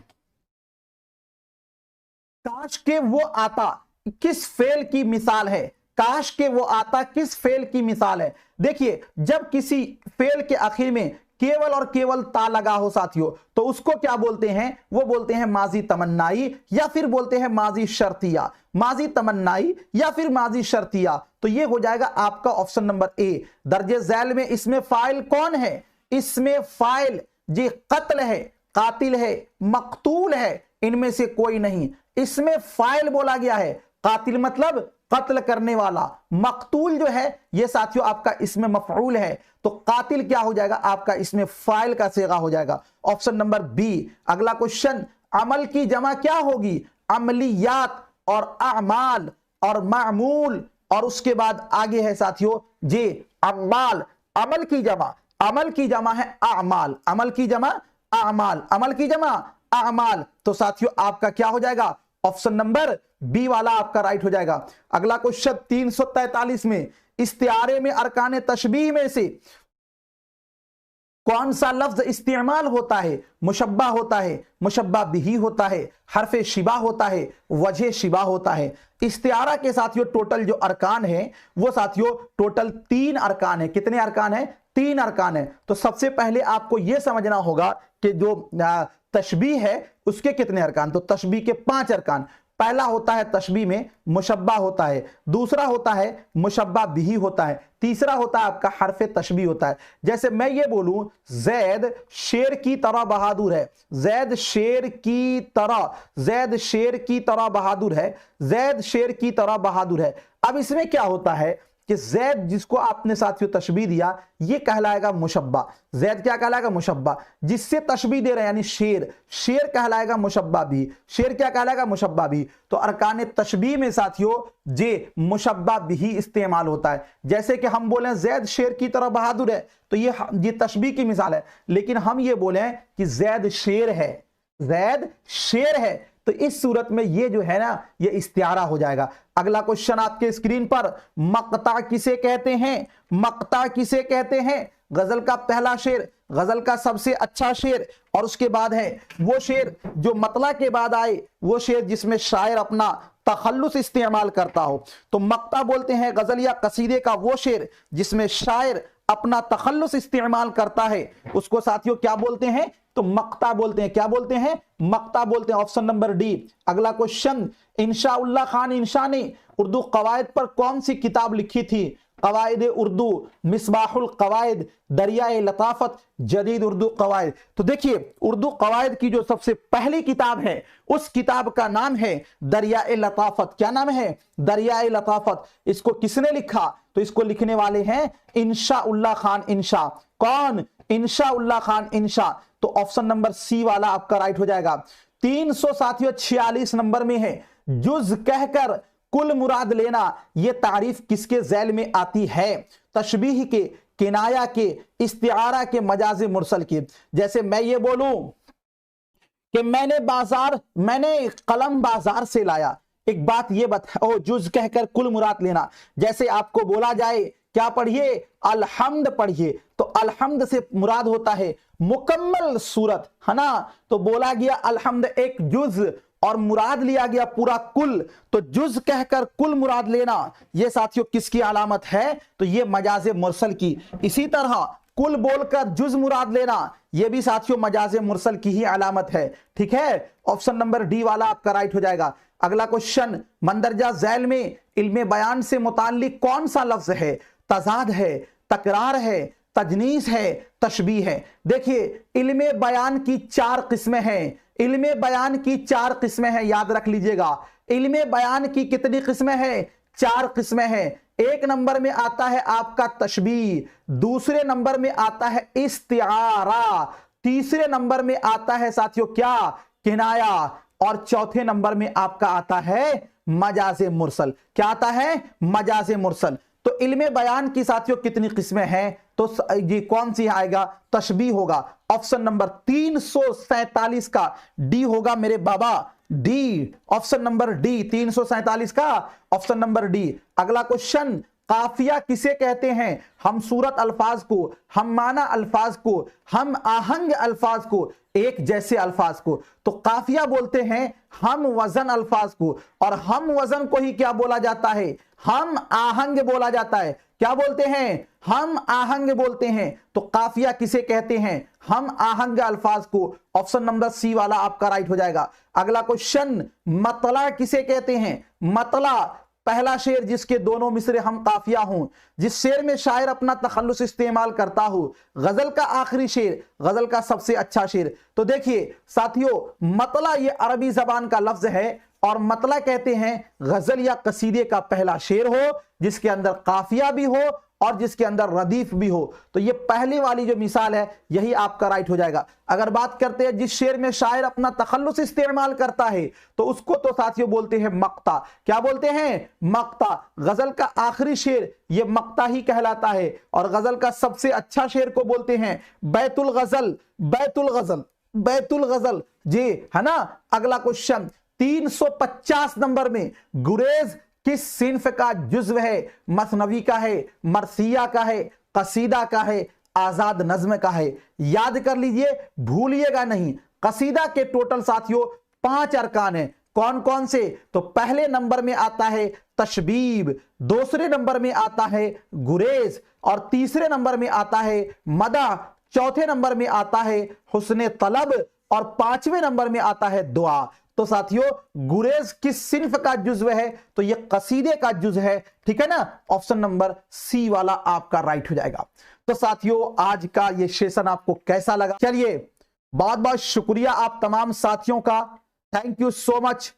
काश के वो आता किस फेल की मिसाल है? काश के वो आता किस फेल की मिसाल है? देखिए, जब किसी फेल के आखिर में केवल और केवल ता लगा हो साथियों, तो उसको क्या बोलते हैं? वो बोलते हैं माजी तमन्नाई, या फिर बोलते हैं माजी शर्तिया। माजी तमन्नाई या फिर माजी शर्तिया, तो ये हो जाएगा आपका ऑप्शन नंबर ए। दर्जे झैल में इसमें फाइल कौन है? इसमें फाइल जी कत्ल है, कातिल है, मकतूल है, इनमें से कोई नहीं। इसमें फाइल बोला गया है, कातिल मतलब कत्ल करने वाला, मकतूल जो है ये साथियों आपका इसमें मफऊल है, तो कातिल क्या हो जाएगा आपका? इसमें फाइल का सेगा हो जाएगा, ऑप्शन नंबर बी। अगला क्वेश्चन, अमल की जमा क्या होगी? अमलियात और अमाल और मामूल, और उसके बाद आगे है साथियों जी अमाल। अमल की जमा, अमल की जमा है अमाल, अमल की जमा अमाल, अमल की जमा अमाल, तो साथियों आपका क्या हो जाएगा? ऑप्शन नंबर बी वाला आपका राइट हो जाएगा। अगला क्वेश्चन 343 में, इस्तिआरे में अरकान तशबीह में से कौन सा लफ्ज इस्तेमाल होता है? मुशब्बा होता है, मुशब्बा बिही होता है, हरफे शिबा होता है, वजह शिबा होता है। इस्तिआरा के साथियों टोटल जो अरकान है वो साथियों टोटल 3 अरकान है। कितने अरकान है? 3 अरकान है। तो सबसे पहले आपको यह समझना होगा कि जो तशबीह है उसके कितने अरकान? तो तशबीह के 5 अरकान। पहला होता है तशबीह में मुशब्बा होता है, दूसरा होता है मुशब्बा बिही होता है, तीसरा होता है आपका हरफे तशबीह होता है। जैसे मैं ये बोलूं जैद शेर की तरह बहादुर है, जैद शेर की तरह, जैद शेर की तरह बहादुर है, जैद शेर की तरह बहादुर है। अब इसमें क्या होता है कि जैद जिसको आपने साथियों तशबीह दिया ये कहलाएगा मुशब्बा। जैद क्या कहलाएगा? मुशब्बा। जिससे तशबीह दे रहे हैं यानी शेर, शेर कहलाएगा मुशब्बा भी। शेर क्या कहलाएगा? मुशब्बा भी। तो अरकान तशबीह में साथियों जे मुशब्बा भी इस्तेमाल होता है। जैसे कि हम बोले जैद शेर की तरह बहादुर है, तो ये तशबीह की मिसाल है। लेकिन हम ये बोले कि जैद शेर है, जैद शेर है, तो इस सूरत में ये जो है ना ये इस्तिआरा हो जाएगा। अगला क्वेश्चन आपके स्क्रीन पर, मक्ता किसे कहते हैं? मक्ता किसे कहते हैं? गजल का पहला शेर, गजल का सबसे अच्छा शेर, और उसके बाद है वो शेर जो मतला के बाद आए, वो शेर जिसमें शायर अपना तखल्लुस इस्तेमाल करता हो। तो मक्ता बोलते हैं गजल या कसीदे का वो शेर जिसमें शायर अपना तखल्लुस इस्तेमाल करता है, उसको साथियों क्या बोलते हैं? तो मक्ता बोलते हैं। क्या बोलते हैं? मक्ता बोलते हैं, ऑप्शन नंबर डी। अगला क्वेश्चन, इंशाउल्लाह खान इंशा ने उर्दू कवायद पर कौन सी किताब लिखी थी? कवायद उर्दू, मिसबाहुल कवायद, दरियाए लताफत, जदीद उर्दू कवायद। तो देखिए उर्दू कवायद की जो सबसे पहली किताब है उस किताब का नाम है दरियाए लताफत। क्या नाम है? दरियाए लताफत। इसको किसने लिखा? तो इसको लिखने वाले हैं इंशाउल्लाह खान इंशा। कौन? इंशाउल्लाह खान इंशा। तो ऑप्शन नंबर सी वाला आपका राइट हो जाएगा। 346 नंबर में है, जुज कहकर कुल मुराद लेना, यह तारीफ किसके झैल में आती है? तशबीह के, किनाया के, इस्तिआरा के, मजाज मुरसल के। जैसे मैं ये बोलूं कि मैंने कलम बाजार से लाया, एक बात ये बताओ, जुज कहकर कुल मुराद लेना। जैसे आपको बोला जाए क्या पढ़िए? अलहम्द पढ़िए, तो अलहम्द से मुराद होता है मुकम्मल सूरत, है ना? तो बोला गया अलहम्द एक जुज और मुराद लिया गया पूरा कुल, तो जुज कहकर कुल मुराद लेना ये साथियों किसकी अलामत है? तो ये मजाज मुरसल की। इसी तरह कुल बोलकर जुज मुराद लेना, यह भी साथियों मजाज मुरसल की ही अलामत है। ठीक है, ऑप्शन नंबर डी वाला आपका राइट हो जाएगा। अगला क्वेश्चन, मंदरजा झैल में इल्मे बयान से मुताल्लिक कौन सा लफ्ज है? तजाद है, तकरार है, तजनीस है, तशबीह है। देखिए इल्मे बयान की 4 किस्में हैं, इल्मे बयान की 4 किस्में हैं, याद रख लीजिएगा। इल्मे बयान की कितनी किस्में हैं? 4 किस्में हैं। एक नंबर में आता है आपका तशबीह, दूसरे नंबर में आता है इस्तिआरा, तीसरे नंबर में आता है साथियों क्या? किनाया, और चौथे नंबर में आपका आता है मजाजे मुरसल। क्या आता है? मजाजे मुरसल। तो इल्मे बयान की साथियों कितनी किस्में हैं? तो ये कौन सी आएगा? तशबीह होगा। ऑप्शन नंबर 347 का डी होगा मेरे बाबा, डी, ऑप्शन नंबर डी, 347 का ऑप्शन नंबर डी। अगला क्वेश्चन, काफिया किसे कहते हैं? हम सूरत अल्फाज को, हम माना अल्फाज को, हम आहंग अल्फाज को, एक जैसे अल्फाज को। तो काफिया बोलते हैं हम वजन अल्फाज को, और हम वजन को ही क्या बोला जाता है? हम आहंग बोला जाता है। क्या बोलते हैं? हम आहंग बोलते हैं। तो काफिया किसे कहते हैं? हम आहंग अल्फाज को। ऑप्शन नंबर सी वाला आपका राइट हो जाएगा। अगला क्वेश्चन, मतला किसे कहते हैं? मतला पहला शेर जिसके दोनों मिसरे हम काफिया हूं, जिस शेर में शायर अपना तखल्लुस इस्तेमाल करता हो, गजल का आखिरी शेर, गजल का सबसे अच्छा शेर। तो देखिए साथियों मतला ये अरबी जबान का लफ्ज है, और मतला कहते हैं गजल या कसीदे का पहला शेर हो जिसके अंदर काफिया भी हो और जिसके अंदर रदीफ भी हो। तो ये पहली वाली जो मिसाल है यही आपका राइट हो जाएगा। अगर बात करते हैं जिस शेर में शायर अपना तखल्लुस इस्तेमाल करता है तो उसको तो साथियों बोलते हैं मक्ता। क्या बोलते हैं? मक्ता। गजल का आखिरी शेर ये मक्ता ही कहलाता है, और गजल का सबसे अच्छा शेर को बोलते हैं बैतुल गजल, बैतुल गजल, बैतुल गजल जी, है ना। अगला क्वेश्चन, 350 नंबर में गुरेज किस सिन्फ का जुज्व है? मसनवी का है, मरसिया का है, कसीदा का है, आजाद नज्म का है। याद कर लीजिए, भूलिएगा नहीं। कसीदा के टोटल साथियों 5 अरकान हैं। कौन कौन से? तो पहले नंबर में आता है तशबीब, दूसरे नंबर में आता है गुरेज, और तीसरे नंबर में आता है मदा, चौथे नंबर में आता है हुस्ने तलब, और 5वें नंबर में आता है दुआ। तो साथियों गुरेज किस सिन्फ का जुज्व है? तो ये कसीदे का जुज है। ठीक है ना, ऑप्शन नंबर सी वाला आपका राइट हो जाएगा। तो साथियों आज का ये सेशन आपको कैसा लगा? चलिए बहुत बहुत शुक्रिया आप तमाम साथियों का, थैंक यू सो मच,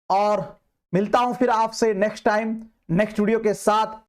और मिलता हूं फिर आपसे नेक्स्ट टाइम नेक्स्ट वीडियो के साथ।